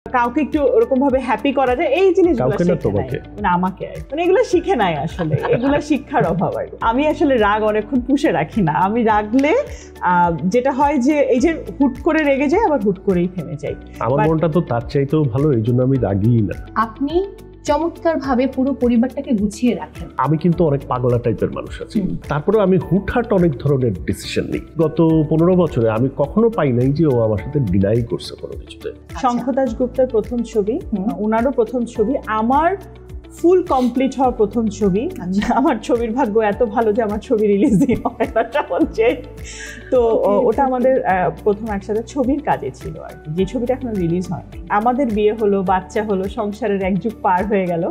কাউকে একটু ওরকম ভাবে হ্যাপি করা যায়, এই জিনিসগুলো মানে আমাকে মানে এগুলো শিখে নাই আসলে, এগুলো শিক্ষার অভাব। আর আমি আসলে রাগ অনেকক্ষণ পুষে রাখি না। আমি রাগলে যেটা হয় যে এই যে হুট করে রেগে যায়, আবার হুট করেই থেমে যাই। আমার মনটা তো তার চাইতেও ভালো, এই জন্য আমি রাগিই না। আপনি চমৎকার ভাবে পুরো পরিবারটাকে গুছিয়ে রাখেন। আমি কিন্তু অনেক পাগলা টাইপের মানুষ আছি, তারপরে আমি হুটহাট অনেক ধরনের ডিসিশন নিই। গত 15 বছরে আমি কখনো পাই নাই যে ও আমার সাথে ডিনাই করছে কোনো কিছুতে। শঙ্খ দাশগুপ্তের প্রথম ছবি, ওনারও প্রথম ছবি, আমার ফুল কমপ্লিট হওয়া প্রথম ছবি। আমার ছবির ভাগ্য এত ভালো যে আমার ছবি রিলিজই হয় না হচ্ছে। তো ওটা আমাদের প্রথম একসাথে ছবির কাজে ছিল আর কি, যে ছবিটা এখনো রিলিজ হয়। আমাদের বিয়ে হলো, বাচ্চা হলো, সংসারের এক যুগ পার হয়ে গেল,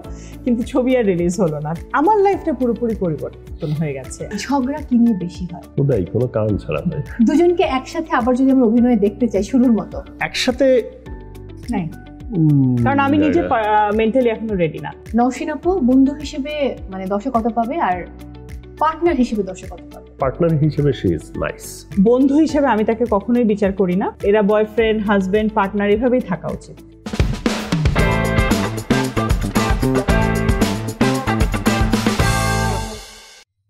কিন্তু ছবি আর রিলিজ হলো না। আমার লাইফটা পুরোপুরি পরিবর্তন হয়ে গেছে। ঝগড়া কি নিয়ে বেশি হয়? কোথায় কোনো কারণ ছাড়া হয়। দুজনকে একসাথে আবার যদি আমরা অভিনয়ে দেখতে চাই শুরুর মতো, একসাথে নাই, কারণ আমি নিজে মেন্টালি এখনো রেডি না। নওশিন আপু বন্ধু হিসেবে মানে দর্শক কত পাবে, আর পার্টনার হিসেবে দর্শক কত পাবে? পার্টনার হিসেবে শি ইজ নাইস। বন্ধু হিসেবে আমি তাকে কখনোই বিচার করি না। এরা বয়ফ্রেন্ড, হাজবেন্ড, পার্টনার এভাবেই থাকা উচিত।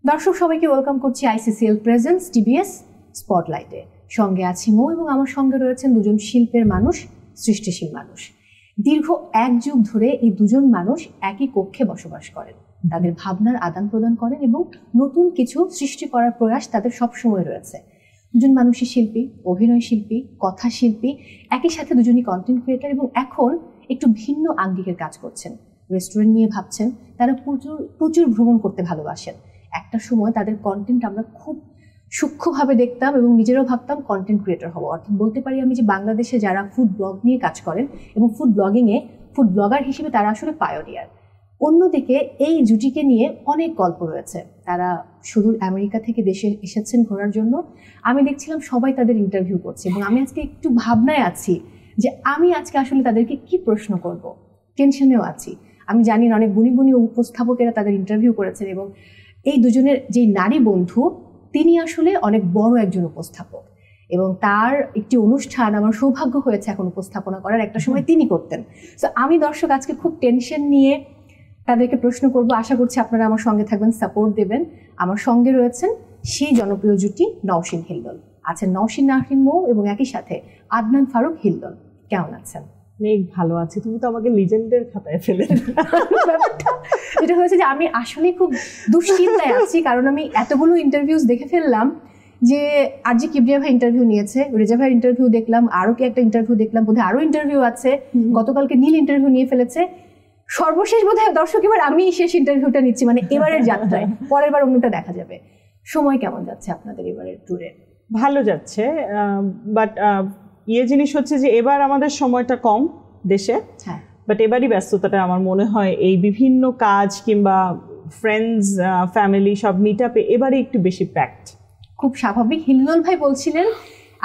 দর্শক সবাইকে ওয়েলকাম করছি ICCL প্রেজেন্স TBS স্পটলাইটে। সঙ্গে আছি মৌ, এবং আমার সঙ্গে রয়েছেন দুজন শিল্পের মানুষ, সৃষ্টিশীল মানুষ। দীর্ঘ এক যুগ ধরে এই দুজন মানুষ একই কক্ষে বসবাস করেন, তাদের ভাবনার আদান প্রদান করেন এবং নতুন কিছু সৃষ্টি করার প্রয়াস তাদের সবসময় রয়েছে। দুজন মানুষই শিল্পী, অভিনয় শিল্পী, কথা শিল্পী, একই সাথে দুজনই কন্টেন্ট ক্রিয়েটার, এবং এখন একটু ভিন্ন আঙ্গিকের কাজ করছেন। রেস্টুরেন্ট নিয়ে ভাবছেন, তারা প্রচুর ভ্রমণ করতে ভালোবাসেন। একটা সময় তাদের কন্টেন্ট আমরা খুব সূক্ষ্মভাবে দেখতাম এবং নিজেরাও ভাবতাম কন্টেন্ট ক্রিয়েটর হবো। অর্থাৎ বলতে পারি আমি যে বাংলাদেশে যারা ফুড ব্লগ নিয়ে কাজ করেন এবং ফুড ফুড ব্লগার হিসেবে তারা আসলে পায়োনিয়ার। অন্যদিকে এই জুটিকে নিয়ে অনেক গল্প রয়েছে। তারা সুদূর আমেরিকা থেকে দেশে এসেছেন ঘোরার জন্য। আমি দেখছিলাম সবাই তাদের ইন্টারভিউ করছে, এবং আমি আজকে একটু ভাবনায় আছি যে আমি আজকে আসলে তাদেরকে কি প্রশ্ন করব। টেনশনেও আছি। আমি জানি না অনেক গুণী গুণী উপস্থাপকেরা তাদের ইন্টারভিউ করেছেন, এবং এই দুজনের যে নারী বন্ধু, তিনি আসলে অনেক বড় একজন উপস্থাপক, এবং তার একটি অনুষ্ঠান আমার সৌভাগ্য হয়েছে এখন উপস্থাপনা করার। একটা সময় তিনি করতেন। তো আমি দর্শক আজকে খুব টেনশন নিয়ে তাদেরকে প্রশ্ন করব। আশা করছি আপনারা আমার সঙ্গে থাকবেন, সাপোর্ট দেবেন। আমার সঙ্গে রয়েছেন সেই জনপ্রিয় জুটি নওশিন হিলদল, আছেন নওশিন নাহরিন মৌ, এবং একই সাথে আদনান ফারুক হিলদল। কেমন আছেন? অনেক ভালো আছি। তুমি তো আমাকে লিজেন্ডের খাতায় ফেলে। যেটা হয়েছে যে আমি আসলে খুব দুশ্চিন্তায় আছি, কারণ আমি এতগুলো ইন্টারভিউজ দেখে ফেললাম যে আরজি কিবরিয়া ভাই ইন্টারভিউ নিয়েছে, রেজা ভাইয়ের ইন্টারভিউ দেখলাম, আরও কি একটা ইন্টারভিউ দেখলাম, বোধহয় আরও ইন্টারভিউ আছে, গতকালকে নীল ইন্টারভিউ নিয়ে ফেলেছে। সর্বশেষ বোধহয় দর্শক এবার আমি শেষ ইন্টারভিউটা নিচ্ছি, মানে এবারের যাত্রায়। পরের বার অন্যটা দেখা যাবে। সময় কেমন যাচ্ছে আপনাদের এবারের ট্যুরে? ভালো যাচ্ছে, বাট জিনিস হচ্ছে যে এবার আমাদের সময়টা কম দেশে, বাট এবারই ব্যস্ততাটা আমার মনে হয় এই বিভিন্ন কাজ কিংবা ফ্রেন্ডস, ফ্যামিলি সব মিট আপে এবারে একটু বেশি প্যাকড। খুব স্বাভাবিক। হিলদল ভাই বলছিলেন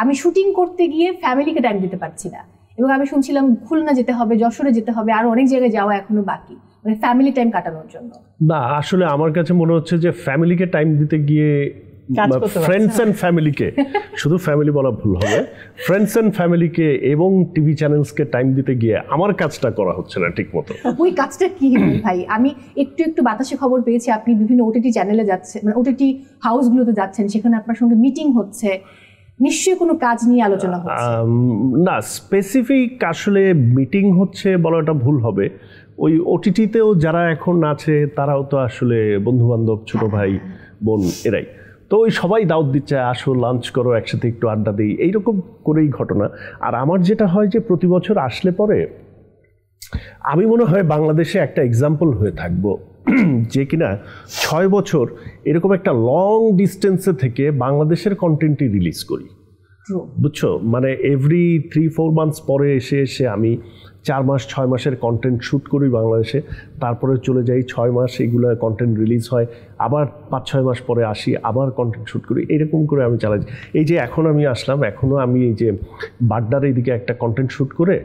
আমি শুটিং করতে গিয়ে ফ্যামিলিকে টাইম দিতে পারছি না, এবং আমি শুনছিলাম খুলনা যেতে হবে, যশোরে যেতে হবে, আর অনেক জায়গায় যাওয়া এখনো বাকি, মানে ফ্যামিলি টাইম কাটানোর জন্য। না, আসলে আমার কাছে মনে হচ্ছে যে ফ্যামিলিকে টাইম দিতে গিয়ে ফ্রেন্ডস এন্ড ফ্যামিলিকে, শুধু ফ্যামিলি বলা ভুল হবে, ফ্রেন্ডস এন্ড ফ্যামিলিকে এবং টিভি চ্যানেলসকে টাইম দিতে গিয়ে আমার কাজটা করা হচ্ছে না ঠিক মতো। ওই কাজটা কি ভাই? আমি একটু বাতাসে খবর পেয়েছি আপনি বিভিন্ন OTT চ্যানেলে যাচ্ছেন, মানে OTT হাউসগুলোতে যাচ্ছেন, সেখানে আপনার সঙ্গে মিটিং হচ্ছে, নিশ্চয়ই কোনো কাজ নিয়ে আলোচনা হচ্ছে। না, স্পেসিফিক আসলে মিটিং হচ্ছে বলাটা ভুল হবে। ওই OTT-তেও যারা এখন আছে তারাও তো আসলে বন্ধু বান্ধব, ছোট ভাই বোন, এরাই তো ওই সবাই দাওয়াত দিচ্ছে, আসো লাঞ্চ করো, একসাথে একটু আড্ডা দিই, এইরকম করেই ঘটনা। আর আমার যেটা হয় যে প্রতি বছর আসলে পরে আমি মনে হয় বাংলাদেশে একটা এক্সাম্পল হয়ে থাকবো, যে কিনা 6 বছর এরকম একটা লং ডিস্টেন্সে থেকে বাংলাদেশের কন্টেন্টই রিলিজ করি, বুঝছো? মানে এভরি 3-4 মান্থস পরে এসে আমি 4 মাস 6 মাসের কন্টেন্ট শ্যুট করি বাংলাদেশে, তারপরে চলে যাই 6 মাস, এগুলো কন্টেন্ট রিলিজ হয়, আবার 5-6 মাস পরে আসি, আবার কন্টেন্ট শ্যুট করি, এরকম করে আমি চালাই। এই যে এখন আমি আসলাম, এখনও আমি এই যে বাড্ডার এইদিকে একটা কন্টেন্ট শ্যুট করে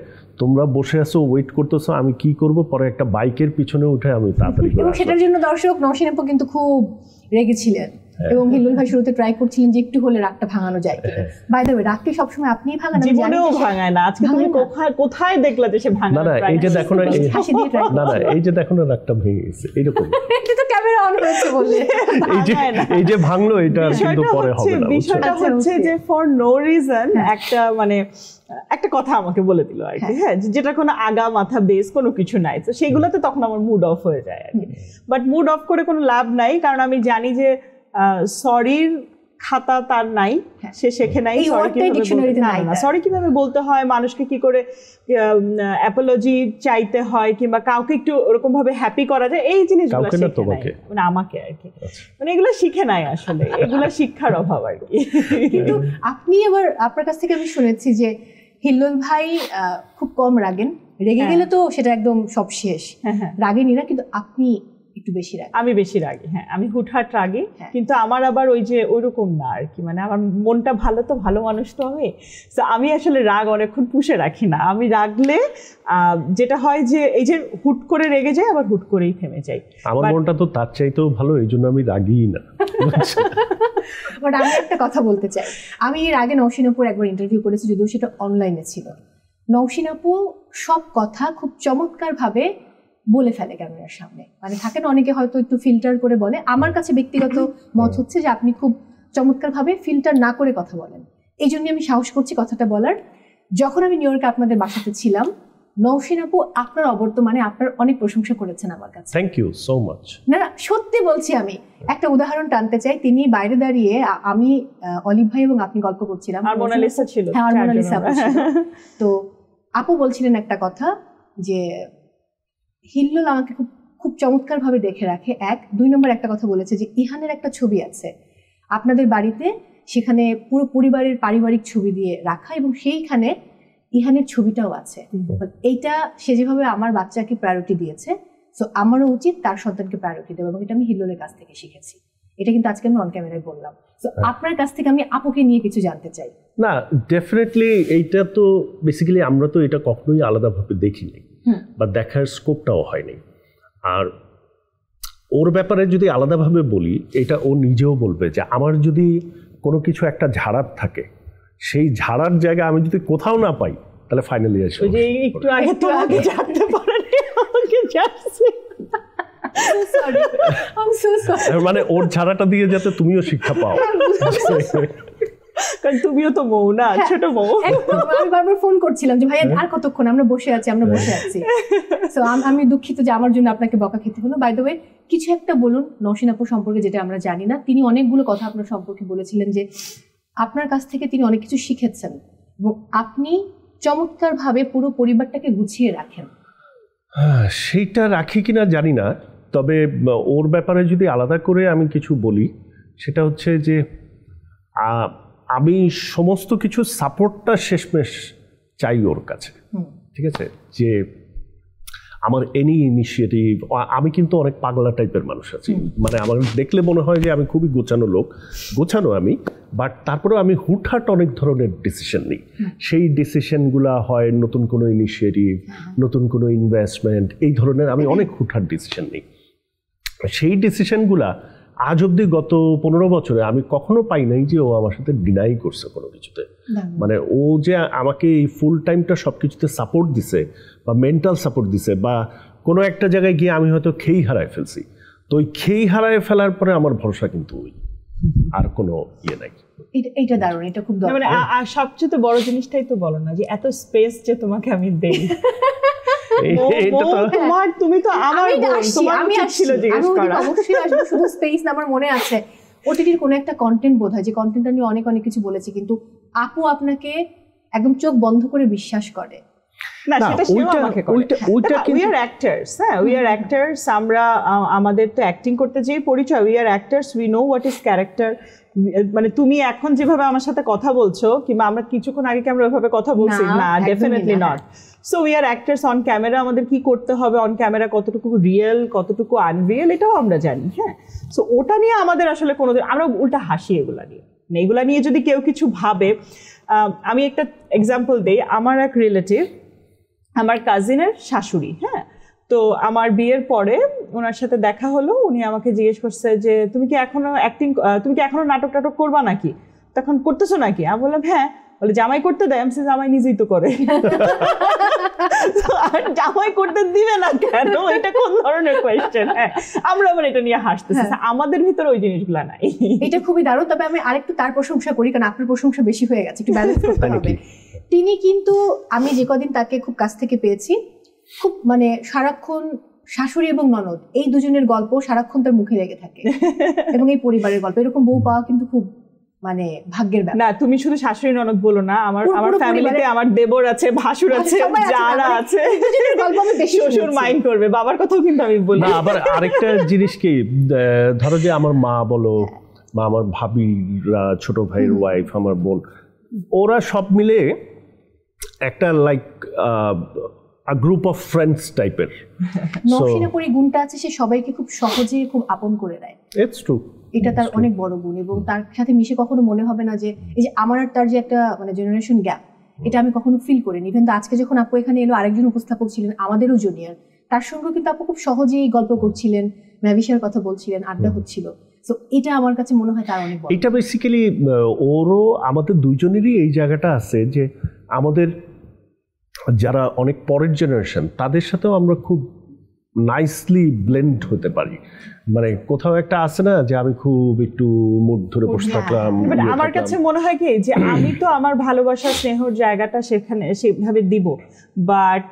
তোমরা বসে আছো, ওয়েট করতেছো, আমি কি করব, পরে একটা বাইকের পিছনে উঠে আমি তাড়াতাড়ি। এবং সেটার জন্য দর্শক নওশিন আপু কিন্তু খুব রেগেছিলেন। এবং হিল্লুল ভাই শুরুতে ট্রাই করছিলেন যে একটু হলে রাগটা ভাঙানো যায় কিনা। বাই দ্য ওয়ে, রাগকে সবসময় আপনিই ভাঙান? জীবনেও ভাঙায় না। আজকে তুমি কোথায় দেখলা যে সে ভাঙায়? না, এই যে দেখো না, হাসি দিয়ে ট্রাই না এই যে দেখো না রাগটা ভেঙে গেছে এইরকম। এটা তো ক্যামেরা অন হয়েছে বললে। এই যে ভাঙলো, এটা কিন্তু পরে হবে না। বিষয়টা হচ্ছে যে ফর নো রিজন একটা কথা আমাকে বলে দিল আর কি, হ্যাঁ, যেটা কোনো আগা মাথা বেস কোনো কিছু নাই, তো সেগুলোতে তখন আমার মুড অফ হয়ে যায় আর কি। বাট মুড অফ করে কোনো লাভ নাই, কারণ আমি জানি যে সরির খাতা তার নাই, সে শেখে নাই সরি কিভাবে বলতে হয়, মানুষকে কি করে অ্যাপোলজি চাইতে হয়, কিংবা কাউকে একটু ওরকম ভাবে হ্যাপি করা যায়, এই জিনিসগুলো শেখে নাই, মানে আমাকে আর কি, মানে এগুলো শিখে নাই আসলে, এগুলো শিক্ষার অভাব আর কি। কিন্তু আপনি আবার আপনার কাছ থেকে আমি শুনেছি যে হিল্লুল ভাই খুব কম রাগেন, রেগে গেলে তো সেটা একদম সব শেষ, রাগেনি না, কিন্তু আপনি একটু বেশি রাগি। আমি বেশি রাগি, হ্যাঁ, আমি হুটহাট রাগি, কিন্তু আমার আবার ওই যে ওইরকম না আর কি, মানে আমার মনটা ভালো, তো ভালো মানুষ তো আমি আসলে রাগ অনেকক্ষণ পুষে রাখি না। আমি রাগলে যেটা হয় যে এই যে হুট করে রেগে যায়, আবার হুট করেই থেমে যাই। আমার মনটা তো তার চাইতেও ভালো, এই জন্য আমি রাগিই না। বাট আমি একটা কথা বলতে চাই, আমি এর আগে নওশিন আপুর একবার ইন্টারভিউ করেছি, যদিও সেটা অনলাইনে ছিল। নওশিন আপু সব কথা খুব চমৎকার ভাবে বলে ফেলে ক্যামেরার সামনে, মানে থাকে না অনেকে হয়তো একটু ফিল্টার করে বলে। আমার কাছে ব্যক্তিগত মত হচ্ছে যে আপনি খুব চমৎকার ভাবে ফিল্টার না করে কথা বলেন, এই জন্য আমি সাহস করছি কথাটা বলার। যখন আমি নিউ ইয়র্কে আপনাদের বাসাতে ছিলাম, নওশিন আপু আপনার অবর্তমানে আপনার অনেক প্রশংসা করেছেন আমার কাছে। Thank you so much. না সত্যি বলছি, আমি একটা উদাহরণ টানতে চাই। তিনি বাইরে দাঁড়িয়ে, আমি অলিভ ভাই এবং আপনি গল্প করছিলাম, আর মোনালিসা ছিল, হ্যাঁ আর মোনালিসা ছিল। তো আপু বলছিলেন একটা কথা যে হিল্লুল আমাকে খুব খুব চমৎকার ভাবে দেখে রাখে, 1 2 নম্বর একটা কথা বলেছে যে ইহানের একটা ছবি আছে আপনাদের বাড়িতে, সেখানে পুরো পরিবারের পারিবারিক ছবি দিয়ে রাখা, এবং সেইখানে ইহানের ছবিটাও আছে। এইটা সে যেভাবে আমার বাচ্চাকে প্রায়োরিটি দিয়েছে, সো আমারও উচিত তার সন্তানকে প্রায়োরিটি দেবো, এবং এটা আমি হিল্লুলের কাছ থেকে শিখেছি। এটা কিন্তু আজকে আমি অন ক্যামেরায় বললাম। সো আপনার কাছ থেকে আমি আপুকে নিয়ে কিছু জানতে চাই। না ডেফিনেটলি এইটা তো বেসিক্যালি আমরা তো এটা কখনোই আলাদাভাবে দেখিনি বা দেখার স্কোপটাও হয়নি। আর ওর ব্যাপারে যদি আলাদাভাবে বলি, এটা ও নিজেও বলবে যে আমার যদি কোনো কিছু একটা ঝাড়ার থাকে, সেই ঝাড়ার জায়গা আমি যদি কোথাও না পাই, তাহলে ফাইনালি আসবে একটু আগে তো আগে জানতে পারেনি আমাকে যাচ্ছে। মানে ওর ঝাড়াটা দিয়ে যাতে তুমিও শিক্ষা পাও, কারণ তুমিও তো মৌ না, ছোট মৌ। আমি বারবার ফোন করছিলাম যে ভাই আর কতক্ষণ, আমরা বসে আছি। তো আমি দুঃখিত যে আমার জন্য আপনাকে বকা খেতে হলো। বাই দ্য ওয়ে, কিছু একটা বলুন নওশিন আপু সম্পর্কে যেটা আমরা জানি না। তিনি অনেকগুলো কথা আপনার সম্পর্কে বলেছিলেন যে আপনার কাছ থেকে তিনি অনেক কিছু শিখেছেন, এবং আপনি চমৎকার ভাবে পুরো পরিবারটাকে গুছিয়ে রাখেন। সেইটা রাখি কিনা জানি না, তবে ওর ব্যাপারে যদি আলাদা করে আমি কিছু বলি, সেটা হচ্ছে যে আমি সমস্ত কিছু সাপোর্টটা শেষমেশ চাই ওর কাছে, ঠিক আছে? যে আমার এনি ইনিশিয়েটিভ, আমি কিন্তু অনেক পাগলা টাইপের মানুষ আছি, মানে আমার দেখলে মনে হয় যে আমি খুবই গোছানো লোক, গোছানো আমি, বাট তারপরেও আমি হুটহাট অনেক ধরনের ডিসিশন নিই। সেই ডিসিশনগুলো হয় নতুন কোনো ইনিশিয়েটিভ, নতুন কোনো ইনভেস্টমেন্ট, এই ধরনের আমি অনেক হুটহাট ডিসিশন নিই। সেই ডিসিশনগুলা আজ অব্দি গত 15 বছরে আমি কখনো পাই নাই যে ও আমার সাথে ডিনাই করছে কোনো কিছুতে। মানে ও যে আমাকে এই ফুল টাইমটা সব কিছুতে সাপোর্ট দিছে, বা মেন্টাল সাপোর্ট দিছে, বা কোনো একটা জায়গায় গিয়ে আমি হয়তো খেই হারায় ফেলছি, তো ওই খেই হারায় ফেলার পরে আমার ভরসা কিন্তু ওই, আর কোনো ইয়ে নাই। এইটা দারুণ, এটা খুব দরকার। মানে সবচেয়ে বড় জিনিসটাই তো বলো না যে এত স্পেস যে তোমাকে আমি দেই। তুমি তো আমার অবশ্যই আসবো, শুধু স্পেস না, আমার মনে আছে ওটিটির কোনো একটা কন্টেন্ট বোধ হয়, যে কন্টেন্টটা নিয়ে অনেক অনেক কিছু বলেছি, কিন্তু আপু আপনাকে একদম চোখ বন্ধ করে বিশ্বাস করে। আমরা আমাদের তো অ্যাক্টিং করতে যেই পরিচয়, we are actors, we know what is character. মানে তুমি এখন যেভাবে আমার সাথে কথা বলছো, কিংবা আমরা কিছুক্ষণ আগে কি আমরা ওইভাবে কথা বলছি না, definitely not. So we R actors on camera, আমাদের কি করতে হবে অন ক্যামেরা, কতটুকু রিয়েল কতটুকু আনরিয়েল, এটাও আমরা জানি। হ্যাঁ, সো ওটা নিয়ে আমাদের আসলে কোনোদিন, আমরা উল্টা হাসি এগুলা নিয়ে। এগুলা নিয়ে যদি কেউ কিছু ভাবে, আমি একটা এক্সাম্পল দিই। আমার এক রিলেটিভ, আমার কাজিনের শাশুড়ি, হ্যাঁ, তো আমার বিয়ের পরে ওনার সাথে দেখা হলো, উনি আমাকে জিজ্ঞেস করছে যে তুমি কি এখনো নাটক টাটক করবা নাকি, তখন করতেছো নাকি? আমি বললাম হ্যাঁ। বলে জামাই করতে দেয়? আমি জামাই নিজেই তো করে। আর জামাই করতে দিবে না কেন, এটা কোন ধরনের কোয়েশ্চেন? হ্যাঁ, আমরা আবার এটা নিয়ে হাসতেছি, আমাদের ভিতরে ওই জিনিসগুলো নাই। এটা খুবই দারুণ। তবে আমি আরেকটু তার প্রশংসা করি, কারণ আপনার প্রশংসা বেশি হয়ে গেছে, একটু ব্যালেন্স করতে হবে। তিনি কিন্তু, আমি যে কদিন তাকে খুব কাছ থেকে পেয়েছি, খুব মানে সারাক্ষণ শাশুড়ি এবং ননদ এই দুজনের গল্প সারাক্ষণ তার মুখে লেগে থাকে, এবং এই পরিবারের গল্প, এরকম বউ পাওয়া কিন্তু খুব মানে ভাগ্যের ব্যাপার। না, তুমি শুধু শাশুড়ি ননদ বলো না, আমার ফ্যামিলিতে আমার দেবর আছে, ভাসুর আছে, যারা আছে, শ্বশুর মাইন্ড করবে, বাবার কথাও কিন্তু আমি বলি। আবার আরেকটা জিনিস কি, ধরো যে আমার মা বলো বা আমার ভাবিরা, ছোট ভাইয়ের ওয়াইফ, আমার বোন, ওরা সব মিলে একটা লাইক গ্রুপ অফ ফ্রেন্ডস টাইপের। নরসিংহপুরি গুণটা আছে, সে সবাইকে খুব সহজে খুব আপন করে দেয়। ইটস ট্রু, এটা তার অনেক বড় গুণ, এবং তার সাথে মিশে কখনো মনে হবে না যে এই যে আমার আর তার যে একটা মানে জেনারেশন গ্যাপ, এটা আমি কখনো ফিল করিনি। ইভেন তো আজকে যখন আপু এখানে এলো, আরেকজন উপস্থাপক ছিলেন আমাদেরও জুনিয়র, তার সঙ্গে কিন্তু আপু খুব সহজেই গল্প করছিলেন, ম্যাভিশার কথা বলছিলেন, আড্ডা হচ্ছিল। সো এটা আমার কাছে মনে হয় তার অনেক বড়। এটা বেসিক্যালি ওরও আমাদের দুইজনেরই এই জায়গাটা আছে যে আমাদের যারা অনেক পরের জেনারেশন, তাদের সাথেও আমরা খুব নাইসলি ব্লেন্ড হতে পারি। মানে কোথাও একটা আছে না যে আমি খুব একটু মুড ধরে বসে থাকলাম। আমার কাছে মনে হয় কি যে আমি তো আমার ভালোবাসা স্নেহর জায়গাটা সেখানে সেভাবে দিব, বাট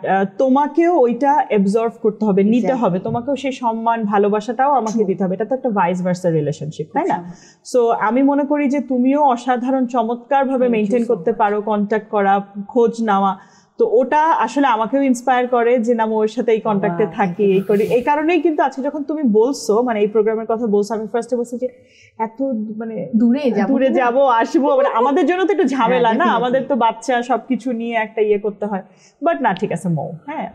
তোমাকেও ওইটা অ্যাবজর্ভ করতে হবে, নিতে হবে, তোমাকেও সেই সম্মান ভালোবাসাটাও আমাকে দিতে হবে। এটা তো একটা ভাইস ভার্সা রিলেশনশিপ, তাই না? সো আমি মনে করি যে তুমিও অসাধারণ চমৎকারভাবে মেনটেন করতে পারো, কন্ট্যাক্ট করা, খোঁজ নেওয়া। তো ওটা আসলে আমাকেও ইন্সপায়ার করে যে না, ওর সাথে এই কন্ট্যাক্টে থাকি, এই করি। এই কারণেই কিন্তু আজকে যখন তুমি বলছো, মানে এই প্রোগ্রামের কথা বলছো, আমি ফার্স্টে বলছি যে এত মানে দূরে যাবো আসবো, মানে আমাদের জন্য তো একটু ঝামেলা না, আমাদের তো বাচ্চা সবকিছু নিয়ে একটা ইয়ে করতে হয়। বাট না, ঠিক আছে মৌ, হ্যাঁ,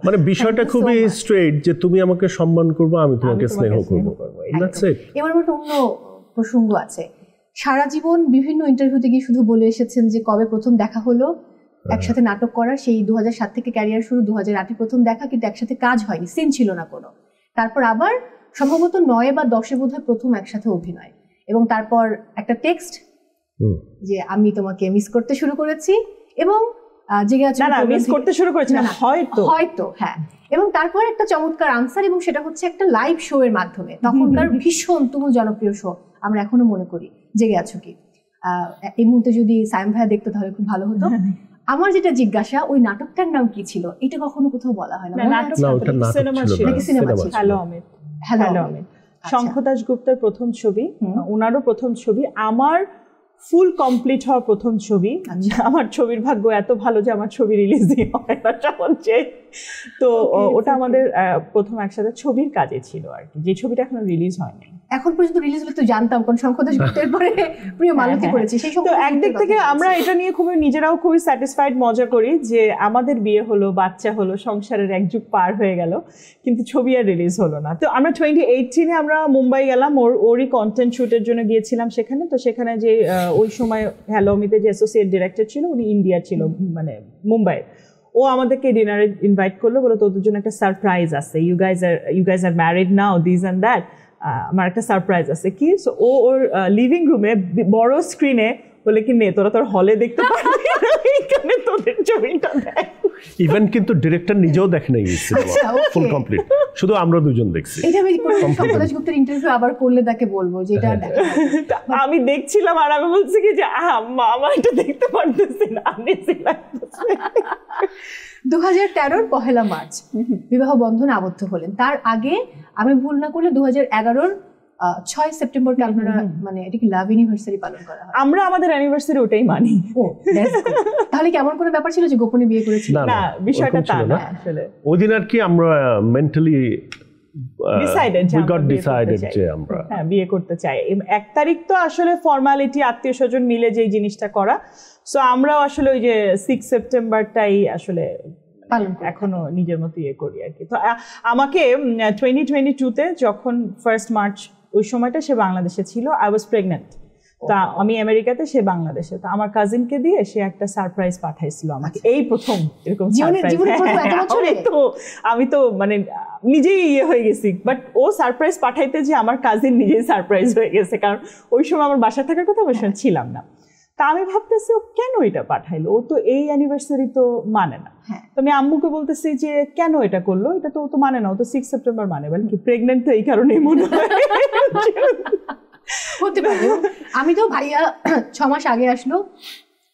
মানে বিষয়টা খুবই স্ট্রেট যে তুমি আমাকে সম্মান করবো, আমি তোমাকে স্নেহ করবো। এবার একটা অন্য প্রসঙ্গ আছে, সারা জীবন বিভিন্ন ইন্টারভিউতে গিয়ে শুধু বলে এসেছেন যে কবে প্রথম দেখা হলো, একসাথে নাটক করা, সেই 2007 থেকে ক্যারিয়ার শুরু, 2008-এ প্রথম দেখা, কিন্তু একসাথে কাজ হয়নি, সিন ছিল না কোনো। তারপর আবার সম্ভবত 9 বা 10-এ বোধহয় প্রথম একসাথে অভিনয়, এবং তারপর একটা টেক্সট যে আমি তোমাকে মিস করতে শুরু করেছি, এবং জেগে আছি, না মিস করতে শুরু করেছি না, হয়তো হ্যাঁ, এবং তারপর একটা চমৎকার আনসার, এবং সেটা হচ্ছে একটা লাইভ শো এর মাধ্যমে, তখনকার ভীষণ তুমুল জনপ্রিয় শো, আমরা এখনো মনে করি, জেগে আছো কি। এই মুহূর্তে যদি সাইম ভাইয়া দেখতো তাহলে খুব ভালো হতো। আমার যেটা জিজ্ঞাসা, ওই নাটকটার নাম কি ছিল? এটা কখনো কোথাও বলা হয় না। সিনেমা ছিল, হ্যালো অমিত, শঙ্খ দাশগুপ্তের প্রথম ছবি, ওনারও প্রথম ছবি, আমার ফুল কমপ্লিট হওয়া প্রথম ছবি। আমার ছবির ভাগ্য এত ভালো যে আমার ছবি রিলিজই হয় না সহজে। তো ওটা আমাদের প্রথম একসাথে ছবির কাজে ছিল আর কি, যে ছবিটা এখনো রিলিজ হয়নি। এখন পর্যন্ত রিলিজ হলে তো জানতাম, কোন শঙ্খ দাশগুপ্তের পরে প্রিয় মালতী করেছে সেই সময়। তো একদিক থেকে আমরা এটা নিয়ে নিজেরাও খুবই স্যাটিসফাইড, মজা করি যে আমাদের বিয়ে হলো, বাচ্চা হলো, সংসারের এক যুগ পার হয়ে গেল, কিন্তু ছবি আর রিলিজ হলো না। তো আমরা 2018-এ আমরা মুম্বাই গেলাম, ওরই কন্টেন্ট শুটের জন্য গিয়েছিলাম সেখানে। তো সেখানে যে ওই সময় হ্যালো অমিতে যে অ্যাসোসিয়েট ডিরেক্টর ছিল, উনি ইন্ডিয়া ছিল, মানে মুম্বাই। ও আমাদেরকে ডিনারে ইনভাইট করলো, বলে তোদের জন্য একটা সারপ্রাইজ আছে, you guys are married now, this and that, আমার একটা সারপ্রাইজ আছে। কি? সো ওর লিভিং রুমে বড় স্ক্রিনে বলে কি নে তোরা তোর হলে দেখতে পারবি, এইখানে তোদের ছবিটা দেখ। ইভেন কিন্তু ডিরেক্টর নিজেও দেখে নাই সিনেমা ফুল কমপ্লিট, শুধু আমরা দুজন দেখছি। এটা আমি শঙ্খ দাশগুপ্তের ইন্টারভিউ আবার করলে তাকে বলবো যে এটা আমি দেখছিলাম, আর আমি বলছি কি যে মামা এটা দেখতে পারতেছি না, আমি 2013-র 1 মার্চ বিবাহ বন্ধনে আবদ্ধ হলেন। তার আগে আমি ভুল না করলে 2011-র 6 সেপ্টেম্বরকে আপনারা মানে এটা কি লাভ অ্যানিভার্সারি পালন করা হয়? আমরা আমাদের অ্যানিভার্সারি ওটাই মানি। ও তাহলে কেমন কোনো ব্যাপার ছিল যে গোপনে বিয়ে করেছিলেন? না, বিষয়টা তা না আসলে। ওই দিন আর কি আমরা মেন্টালি ডিসাইডেড যে আমরা বিয়ে করতে চাই। 1 তারিখ তো আসলে ফর্মালিটি, আত্মীয় স্বজন মিলে যে জিনিসটা করা। সো আমরাও আসলে ওই যে 6 সেপ্টেম্বরটাই আসলে এখনো নিজের মতো ইয়ে করি আর কি। তো আমাকে 2022-তে যখন 1 মার্চ ওই সময়টা সে বাংলাদেশে ছিল, আই ওয়াজ প্রেগনেন্ট। তা আমি আমেরিকাতে, সে বাংলাদেশে। তো আমার কাজিনকে দিয়ে সে একটা সারপ্রাইজ পাঠাইছিল আমাকে, এই প্রথম এরকম সারপ্রাইজ। তো আমি তো মানে নিজেই হয়ে গেছি, বাট ও সারপ্রাইজ পাঠাইতে যে আমার কাজিন নিজেই সারপ্রাইজ হয়ে গেছে, কারণ ওই সময় আমার বাসায় থাকার কথা, আমি ছিলাম না। তা আমি ভাবতেছি ও কেন এটা পাঠাইলো, ও তো এই অ্যানিভার্সারি তো মানে না। তো আমি আম্মুকে বলতেছি যে কেন এটা করলো, এটা তো ও তো মানে না, ও তো 6 সেপ্টেম্বর মানে, বলে কি প্রেগনেন্ট তো এই কারণেই মনে হয়। হতে পারে। আমি তো ভাইয়া 6 মাস আগে আসলো,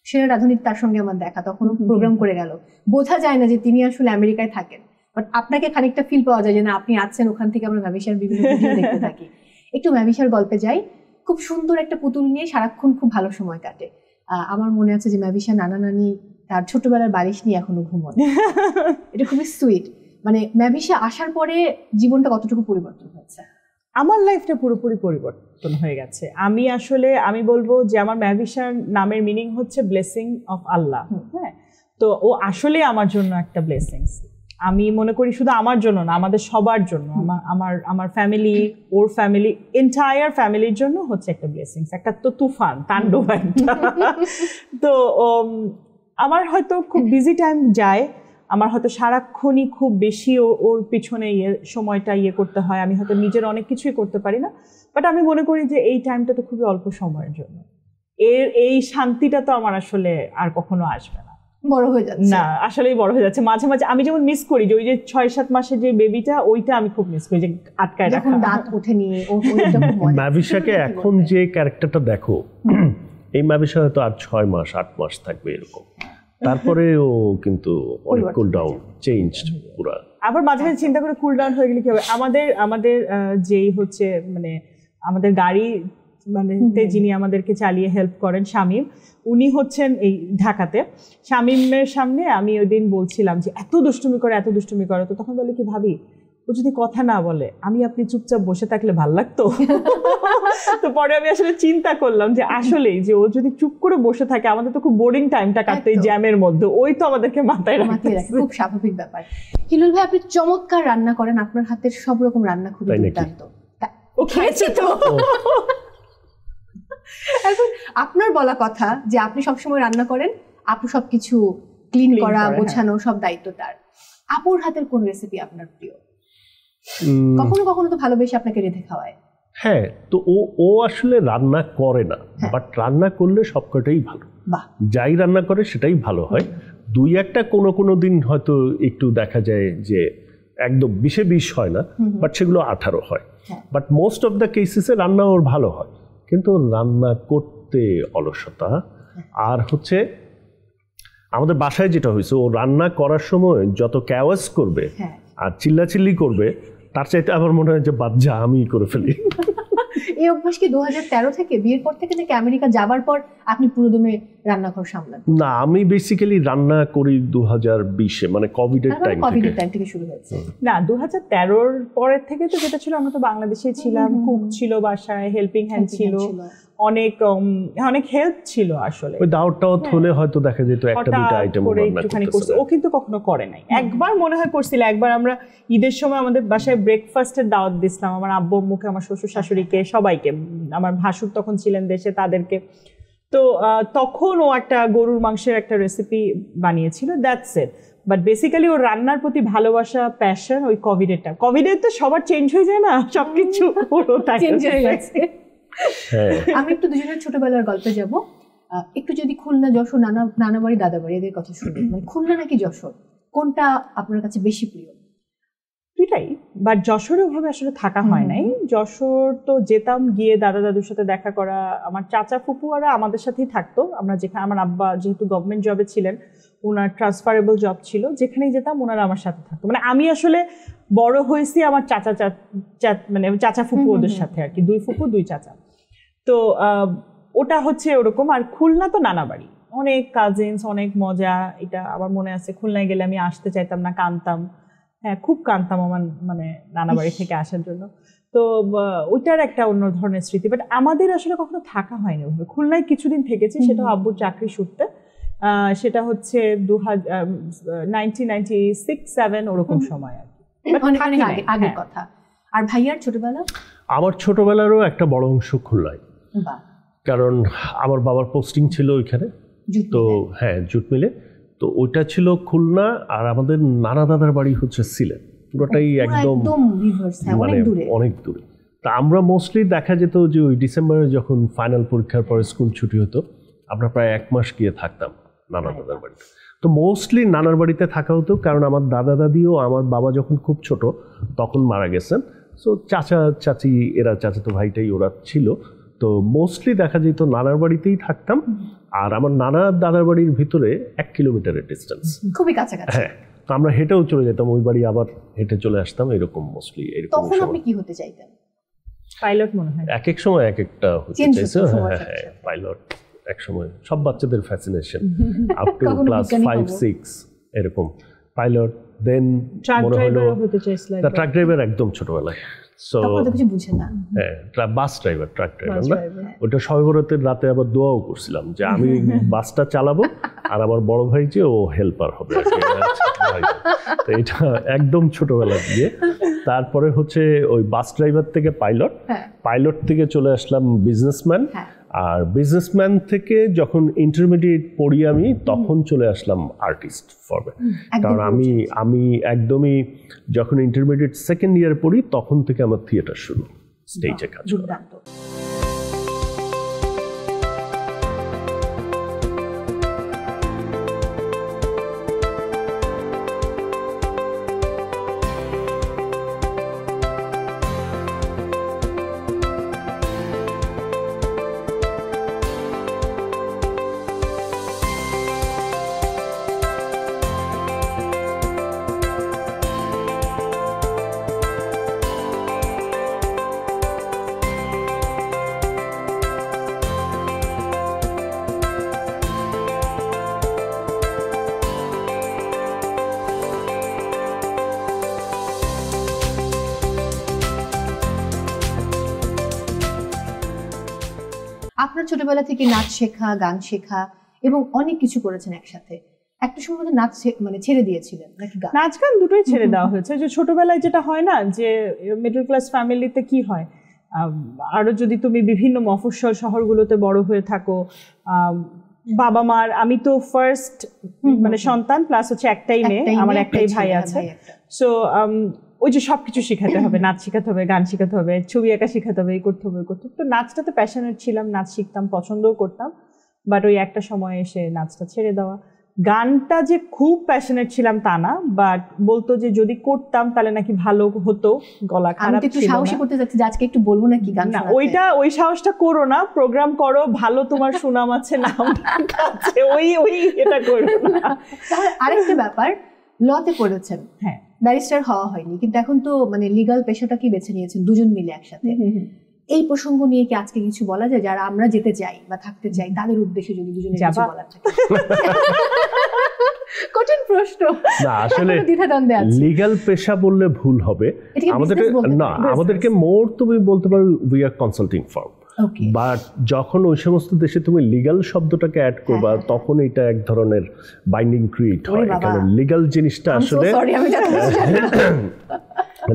সেরা রাধুনির তার সঙ্গে আমার দেখা, তখন প্রোগ্রাম করে গেল। বোঝা যায় না যে তিনি আসলে আমেরিকায় থাকেন, বাট আপনাকে খানিকটা ফিল পাওয়া যায় যে না আপনি আছেন ওখান থেকে। আমরা ম্যাভিশার বিভিন্ন ভিডিও দেখতে থাকি। একটু ম্যাভিশার গল্পে যাই। খুব সুন্দর একটা পুতুল নিয়ে সারাক্ষণ খুব ভালো সময় কাটে। আমার মনে আছে যে ম্যাভিশা নানা নানি তার ছোটবেলার বালিশ নিয়ে এখনো ঘুমোয়। এটা খুবই সুইট। মানে ম্যাভিশা আসার পরে জীবনটা কতটুকু পরিবর্তন হয়েছে? আমার লাইফটা পুরোপুরি পরিবর্তন হয়ে গেছে। আমি বলবো যে আমার ম্যাভিশার নামের মিনিং হচ্ছে ব্লেসিং অফ আল্লাহ। হ্যাঁ, তো ও আসলে আমার জন্য একটা ব্লেসিংস। আমি মনে করি শুধু আমার জন্য না, আমাদের সবার জন্য, আমার ফ্যামিলি, ওর ফ্যামিলি, এন্টায়ার ফ্যামিলির জন্য হচ্ছে একটা ব্লেসিংস, একটা তো তুফান তাণ্ডব একটা। তো আমার হয়তো খুব বিজি টাইম যায়, আমার হয়তো সারাক্ষণই খুব বেশি ওর পিছনে সময়টা করতে হয়, আমি হয়তো নিজের অনেক কিছুই করতে পারি না, বাট আমি মনে করি যে এই টাইমটা তো খুবই অল্প সময়ের জন্য। এই শান্তিটা তো আমার আসলে আর কখনো আসবে না। বড় হয়ে যাচ্ছে না, আসলেই বড় হয়ে যাচ্ছে। মাঝে মাঝে আমি যেমন মিস করি যে ওই যে 6-7 মাসের যে বেবিটা, ওইটা আমি খুব মিস করি, যে আটকায় রাখা, যখন দাঁত ওঠেনি। ম্যাভিশাকে এখন যে ক্যারেক্টারটা দেখো, এই ম্যাভিশা হয়তো আর 6 মাস 8 মাস থাকবে এরকম, তারপরে ও কিন্তু অনেক কুল ডাউন, চেঞ্জড পুরো। আবার মাঝে মাঝে চিন্তা করে কুল ডাউন হয়ে গেলে কি হবে। আমাদের যেই হচ্ছে মানে আমাদের গাড়ি মানে যিনি আমাদেরকে চালিয়ে হেল্প করেন, শামীম, উনি হচ্ছেন এই ঢাকাতে। শামীমের সামনে আমি ওই দিন বলছিলাম যে এত দুষ্টুমি করে, তো তখন বলে কি ভাবি, ও যদি কথা না বলে, আপনি চুপচাপ বসে থাকলে ভাল লাগতো। তো পরে আমি আসলে চিন্তা করলাম যে আসলেই যে ও যদি চুপ করে বসে থাকে, আমাদের তো খুব বোরিং টাইমটা কাটতো এই জ্যামের মধ্যে, ওই তো আমাদেরকে মাথায় রাখে। খুব স্বাভাবিক ব্যাপার। হিলুল ভাই, আপনি চমৎকার রান্না করেন, আপনার হাতের সব রকম রান্না খুবই দুর্দান্ত। ও খেয়েছে তো। এখন আপনার বলা কথা যে আপনি সবসময় রান্না করেন, আপু সবকিছু ক্লিন করা, গোছানো সব দায়িত্ব তার। আপুর হাতের কোন রেসিপি আপনার প্রিয়? কখনো কখনো তো ভালোবেসে আপনাকে রেঁধে খাওয়ায়। হ্যাঁ, তো ও আসলে রান্না করে না, বাট রান্না করলে সবকটাই ভালো। যাই রান্না করে সেটাই ভালো হয়। 2-1টা কোনো দিন হয়তো একটু দেখা যায় যে একদম 20 হয় না, বাট সেগুলো 18 হয়। বাট মোস্ট অফ দ্য কেসেসে রান্না ওর ভালো হয়, কিন্তু রান্না করতে অলসতা। আর হচ্ছে আমাদের বাসায় যেটা হয়েছে, ও রান্না করার সময় যত ক্যাওয়াস করবে আর চিল্লাচিল্লি করবে, তার চাইতে আমার মনে হয় যে বাদ যা আমি করে ফেলি। এই অভ্যাস কি 2013 থেকে, বিয়ের পর থেকে, নাকি আমেরিকা যাবার পর আপনি পুরোদমে রান্নাঘর সামলান? না, আমি বেসিক্যালি রান্না করি 2020-এ, মানে কোভিডের টাইম থেকে শুরু হয়েছে। না, 2013-র পরের থেকে তো যেটা ছিল, আমরা তো বাংলাদেশে ছিলাম, কুক ছিল বাসায়, হেল্পিং হ্যান্ড ছিল, অনেক হেল্প ছিল আসলে। ওই দাওয়াতটাও হলে হয়তো দেখা যেত একটা দুটো আইটেম রান্না করতে। ও কিন্তু কখনো করে নাই। একবার মনে হয় করছিল, একবার আমরা ঈদের সময় আমাদের বাসায় ব্রেকফাস্টের দাওয়াত দিছিলাম, আমার আব্বু আম্মুকে, আমার শ্বশুর শাশুড়িকে, সবাইকে, আমার ভাসুর তখন ছিলেন দেশে, তাদেরকে। তো তখন ও একটা গরুর মাংসের একটা রেসিপি বানিয়েছিল, দ্যাটস ইট। বাট বেসিক্যালি ওর রান্নার প্রতি ভালোবাসা, প্যাশন ওই কোভিডের তো সবার চেঞ্জ হয়ে যায় না, সবকিছু পুরো চেঞ্জ হয়ে গেছে। আমি একটু দুজনের ছোটবেলার গল্পে যাব। একটু যদি খুলনা, যশোর, নানা বাড়ি, দাদা বাড়ি এদের কথা শুনি, মানে খুলনা নাকি যশোর, কোনটা আপনার কাছে বেশি প্রিয়? দুইটাই, বাট যশোরে ওভাবে আসলে থাকা হয় নাই। যশোর তো যেতাম, গিয়ে দাদা দাদুর সাথে দেখা করা, আমার চাচা ফুপুয়ারা আমাদের সাথেই থাকতো। আমরা যেখানে, আমার আব্বা যেহেতু গভর্নমেন্ট জবে ছিলেন, ওনার ট্রান্সফারেবল জব ছিল, যেখানেই যেতাম ওনারা আমার সাথে থাকতো। মানে আমি আসলে বড় হয়েছি আমার মানে চাচা ফুপু ওদের সাথে আর কি, 2 ফুপু 2 চাচা। তো ওটা হচ্ছে ওরকম। আর খুলনা তো নানা বাড়ি, অনেক কাজিনস, অনেক মজা। এটা আমার মনে আছে, খুলনায় গেলে আমি আসতে চাইতাম না, কাঁদতাম। হ্যাঁ, খুব কাঁদতাম আমার মানে নানা বাড়ি থেকে আসার জন্য। তো ওইটার একটা অন্য ধরনের স্মৃতি। বাট আমাদের আসলে কখনো থাকা হয়নি ওভাবে। খুলনায় কিছুদিন থেকেছি, সেটা আব্বুর চাকরি সূত্রে। সেটা হচ্ছে 1996-7 ওরকম সময় আর কি, আগের কথা। আর ভাইয়ার ছোটবেলা? আমার ছোটবেলারও একটা বড় অংশ খুলনায়। কারণ আমার বাবার পোস্টিং ছিল ওইখানে। তো হ্যাঁ, জুট মিলে। তো ওইটা ছিল খুলনা, আর আমাদের নানা দাদার বাড়ি হচ্ছে সিলেট, পুরোটাই একদম মানে অনেক দূরে। তা আমরা মোস্টলি দেখা যেত যে ওই ডিসেম্বরে যখন ফাইনাল পরীক্ষার পরে স্কুল ছুটি হতো, আমরা প্রায় 1 মাস গিয়ে থাকতাম নানা দাদার বাড়িতে। তো মোস্টলি নানার বাড়িতে থাকা হতো, কারণ আমার দাদা দাদিও আমার বাবা যখন খুব ছোট তখন মারা গেছেন। সো চাচা চাচি এরা, চাচাতো ভাইটাই ওরা ছিল। তো মোস্টলি দেখা যেত নানার বাড়িতেই থাকতাম। আর আমার নানা দাদার বাড়ির ভিতরে 1 কিলোমিটারের ডিস্টেন্স, খুবই কাছাকাছি। হ্যাঁ, তো আমরা হেঁটেও চলে যেতাম ওই বাড়ি, আবার হেঁটে চলে আসতাম, এরকম মোস্টলি। এরকম তখন আপনি কি হতে চাইতেন? পাইলট মনে হয়। এক এক সময় এক একটা হতে চাইছে। হ্যাঁ, পাইলট এক সময় সব বাচ্চাদের ফ্যাসিনেশন, আপ টু ক্লাস 5-6 এরকম পাইলট। দেন মনে হলো ট্রাক ড্রাইভার একদম ছোটবেলায়। সো কিছু বুঝে না। হ্যাঁ, বাস ড্রাইভার, ট্রাক ড্রাইভার না, ওটা শবে বরাতের রাতে আবার দোয়াও করছিলাম যে আমি বাসটা চালাবো আর আমার বড় ভাই যে ও হেল্পার হবে। তো এটা একদম ছোটবেলা দিয়ে। তারপরে হচ্ছে ওই বাস ড্রাইভার থেকে পাইলট, পাইলট থেকে চলে আসলাম বিজনেসম্যান, আর বিজনেসম্যান থেকে যখন ইন্টারমিডিয়েট পড়ি আমি, তখন চলে আসলাম আর্টিস্ট ফর্মে। কারণ আমি একদমই যখন ইন্টারমিডিয়েট সেকেন্ড ইয়ার পড়ি তখন থেকে আমার থিয়েটার শুরু, স্টেজে কাজ করা। আপনার ছোটবেলা থেকে নাচ শেখা, গান শেখা এবং অনেক কিছু করেছেন একসাথে। একটা সময় নাচ মানে ছেড়ে দিয়েছিলেন নাকি? নাচ গান দুটোই ছেড়ে দেওয়া হয়েছে। যে ছোটবেলায় যেটা হয় না, যে মিডল ক্লাস ফ্যামিলিতে কি হয়, আরো যদি তুমি বিভিন্ন মফস্বল শহরগুলোতে বড় হয়ে থাকো, বাবা মার, আমি তো ফার্স্ট মানে সন্তান, প্লাস হচ্ছে একটাই মেয়ে, আমার একটাই ভাই আছে। সো ওই যে সবকিছু শেখাতে হবে, নাচ শেখাতে হবে, গান শেখাতে হবে, ছবি আঁকা শেখাতে হবে, এই করতে হবে, করতে হবে। তো নাচটাতে প্যাশনেট ছিলাম, নাচ শিখতাম, পছন্দও করতাম, বাট ওই একটা সময় এসে নাচটা ছেড়ে দেওয়া। গানটা যে খুব প্যাশনেট ছিলাম তা না, বাট বলতো যে যদি করতাম তাহলে নাকি ভালো হতো, গলা খারাপ ছিল না। সাহসী করতে যাচ্ছি যে আজকে একটু বলবো নাকি গান না, ওই সাহসটা করো না, প্রোগ্রাম করো, ভালো তোমার সুনাম আছে, নাম আছে, ওই এটা করো না। আরেকটা ব্যাপার, লতে পড়েছেন, হ্যাঁ, ব্যারিস্টার হওয়া হয়নি, কিন্তু এখন তো মানে লিগ্যাল পেশাটাকে বেছে নিয়েছেন দুজন মিলে একসাথে। এই প্রসঙ্গ নিয়ে কি আজকে কিছু বলা যায়, যারা আমরা যেতে চাই বা থাকতে চাই তাদের উদ্দেশ্যে যদি দুজনে কিছু বলার থাকে? কঠিন প্রশ্ন না, আসলে দ্বিধাদ্বন্দ্বে আছি। লিগ্যাল পেশা বললে ভুল হবে, আমাদেরকে মোর তুমি বলতে পারো we are consulting farm. But যখন ওই সমস্ত দেশে তুমি লিগ্যাল শব্দটাকে অ্যাড করবা, তখন এটা এক ধরনের বাইন্ডিং ক্রিয়েট হয়। কারণ লিগ্যাল জিনিসটা আসলে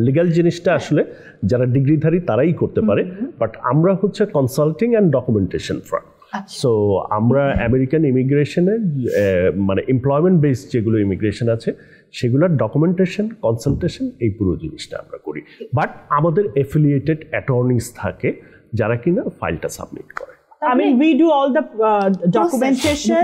লিগ্যাল জিনিসটা আসলে যারা ডিগ্রিধারী তারাই করতে পারে, বাট আমরা হচ্ছে consulting and documentation farm. So আমরা আমেরিকান ইমিগ্রেশনের মানে এমপ্লয়মেন্ট বেসড যেগুলো ইমিগ্রেশন আছে সেগুলোর ডকুমেন্টেশন, কনসালটেশন, এই পুরো জিনিসটা আমরা করি। বাট আমাদের অ্যাফিলিয়েটেড অ্যাটর্নিস থাকে যারা কিনা ফাইলটা সাবমিট করে। I mean, we do all the documentation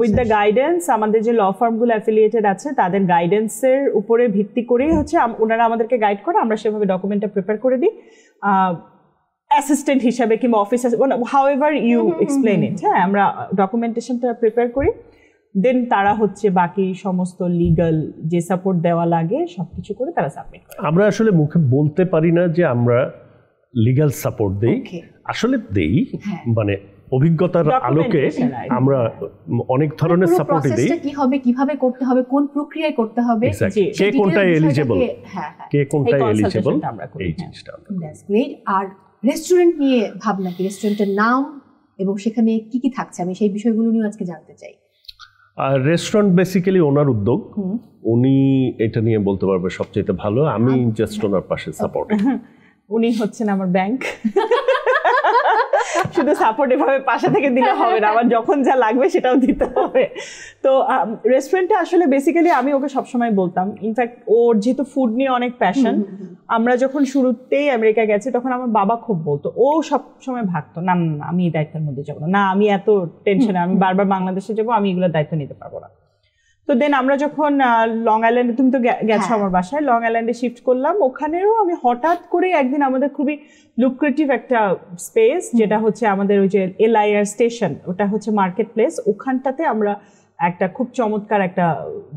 with the guidance. আমাদের যে ল ফার্মগুলো অ্যাফিলিয়েটেড আছে তাদের গাইডেন্সের উপরে ভিত্তি করেই হচ্ছে ওনারা আমাদেরকে গাইড করে, আমরা সেভাবে ডকুমেন্টটা প্রিপেয়ার করে দিই অ্যাসিস্ট্যান্ট হিসাবে কিংবা office, however you explain it. হ্যাঁ, আমরা ডকুমেন্টেশনটা প্রিপেয়ার করি, দেন তারা হচ্ছে বাকি সমস্ত লিগ্যাল যে সাপোর্ট দেওয়া লাগে সবকিছু করে তারা সাবমিট করে। আমরা আসলে মুখে বলতে পারি না যে আমরা লিগ্যাল সাপোর্ট দেই, আসলে দেই মানে অভিজ্ঞতার আলোকে আমরা অনেক ধরনের সাপোর্ট দেই। কি হবে, কিভাবে করতে হবে, কোন প্রক্রিয়ায় করতে হবে, কে কোনটা এলিজিবল, কে কোনটা এলিজিবল, এই জিনিসটা। That's great. আর রেস্টুরেন্ট নিয়ে ভাবনা কি, রেস্টুরেন্টের নাম এবং সেখানে কি কি থাকছে, আমি সেই বিষয়গুলো নিয়ে আজকে জানতে চাই। আর রেস্টুরেন্ট বেসিক্যালি ওনার উদ্যোগ, উনি এটা নিয়ে বলতে পারবে সবচেয়ে ভালো, আমি জাস্ট ওনার পাশে সাপোর্ট। উনি হচ্ছেন আমার ব্যাংক। শুধু সাপোর্ট এভাবে পাশে থেকে দিলে হবে না, আমার যখন যা লাগবে সেটাও দিতে হবে। তো রেস্টুরেন্টে আসলে বেসিক্যালি আমি ওকে সবসময় বলতাম, ইনফ্যাক্ট ওর যেহেতু ফুড নিয়ে অনেক প্যাশন, আমরা যখন শুরুতেই আমেরিকা গেছি তখন আমার বাবা খুব বলতো, ও সব সময় ভাগতো না না আমি এই দায়িত্বের মধ্যে যাবো না, আমি এত টেনশনে, আমি বারবার বাংলাদেশে যাবো, আমি এগুলোর দায়িত্ব নিতে পারবো না। তো দেন আমরা যখন লং আইল্যান্ডে, তুমি তো গেছো আমার বাসায়, লং আইল্যান্ডে শিফট করলাম, ওখানেও আমি হঠাৎ করে একদিন আমাদের খুবই লুক্রেটিভ একটা স্পেস, যেটা হচ্ছে আমাদের ওই যে LIR স্টেশন, ওটা হচ্ছে মার্কেট প্লেস, ওখানটাতে আমরা একটা খুব চমৎকার একটা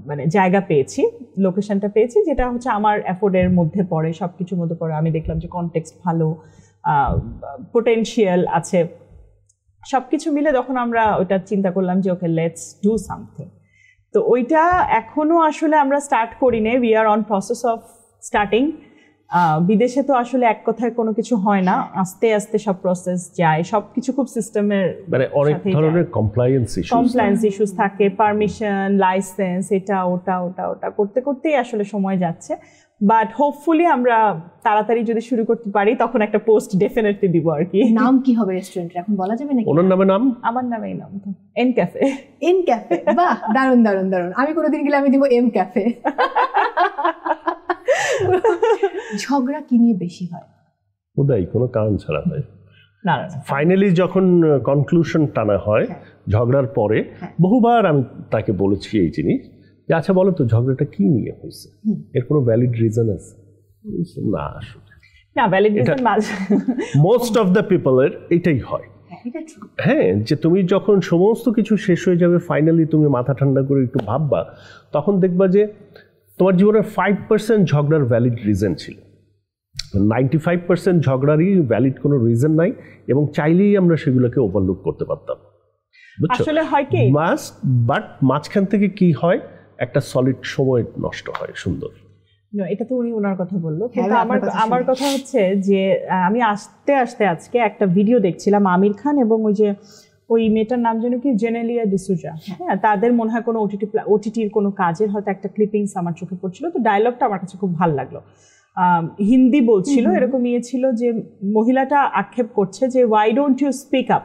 মানে জায়গা পেয়েছি, লোকেশনটা পেয়েছি, যেটা হচ্ছে আমার অ্যাফোর্ডের মধ্যে পড়ে, সবকিছুর মধ্যে পড়ে। আমি দেখলাম যে কনটেক্সট ভালো, পোটেনশিয়াল আছে, সবকিছু মিলে তখন আমরা ওটা চিন্তা করলাম যে ওকে লেটস ডু সামথিং। তো ওইটা এখনো আসলে আমরা স্টার্ট করি না, we are on process of starting. বিদেশে তো আসলে এক কথায় কোনো কিছু হয় না, আস্তে আস্তে সব প্রসেস যায়, সবকিছু খুব সিস্টেমের, মানে অনেক ধরনের কমপ্লায়েন্স ইস্যুস থাকে, পারমিশন, লাইসেন্স, এটা ওটা করতে করতেই আসলে সময় যাচ্ছে। বাট হোপফুলি আমরা তাড়াতাড়ি যদি শুরু করতে পারি তখন একটা পোস্ট ডেফিনেটলি দিব আর কি। নাম কি হবে রেস্টুরেন্টের এখন বলা যাবে নাকি? ওনার নামে নাম? আমার নামেই নাম তো, এন ক্যাফে। এন ক্যাফে, বাহ, দারুণ দারুণ দারুণ। আমি কোনোদিন গেলে আমি দিব এম ক্যাফে। ঝগড়া কি নিয়ে বেশি হয়? উদয় কোনো কারণ ছাড়া হয় না, ফাইনালি যখন কনক্লুশন টানা হয় ঝগড়ার পরে, বহুবার আমি তাকে বলেছি এই জিনিস যে আচ্ছা বলো তো ঝগড়াটা কি নিয়ে হয়েছে, এর কোনো ভ্যালিড রিজন আছে? না, আসলে না valid reason most of the পিপলের এটাই হয়। হ্যাঁ, যে তুমি যখন সমস্ত কিছু শেষ হয়ে যাবে, ফাইনালি তুমি মাথা ঠান্ডা করে একটু ভাববা, তখন দেখবা যে তোমার জীবনের 5% ঝগড়ার ভ্যালিড রিজন ছিল, 95% ঝগড়ারই ভ্যালিড কোনো রিজন নাই, এবং চাইলেই আমরা সেগুলোকে ওভারলুক করতে পারতাম। আসলে হয় কি, বাট মাঝখান থেকে কি হয়, একটা সলিড সময় নষ্ট হয়। সুন্দর, এটা তো উনি ওনার কথা বললো, কিন্তু আমার কথা হচ্ছে যে আমি আস্তে আস্তে আজকে একটা ভিডিও দেখছিলাম আমির খান এবং ওই মেয়েটার নাম যেন কি, জেনেলিয়া ডিসুজা, হ্যাঁ, তাদের মনে হয় কোনো ওটিটির কোনো কাজের হয়তো একটা ক্লিপিংস আমার চোখে পড়ছিল। তো ডায়লগটা আমার কাছে খুব ভালো লাগলো, হিন্দি বলছিল, এরকম ছিল যে মহিলাটা আক্ষেপ করছে যে why don't you speak up.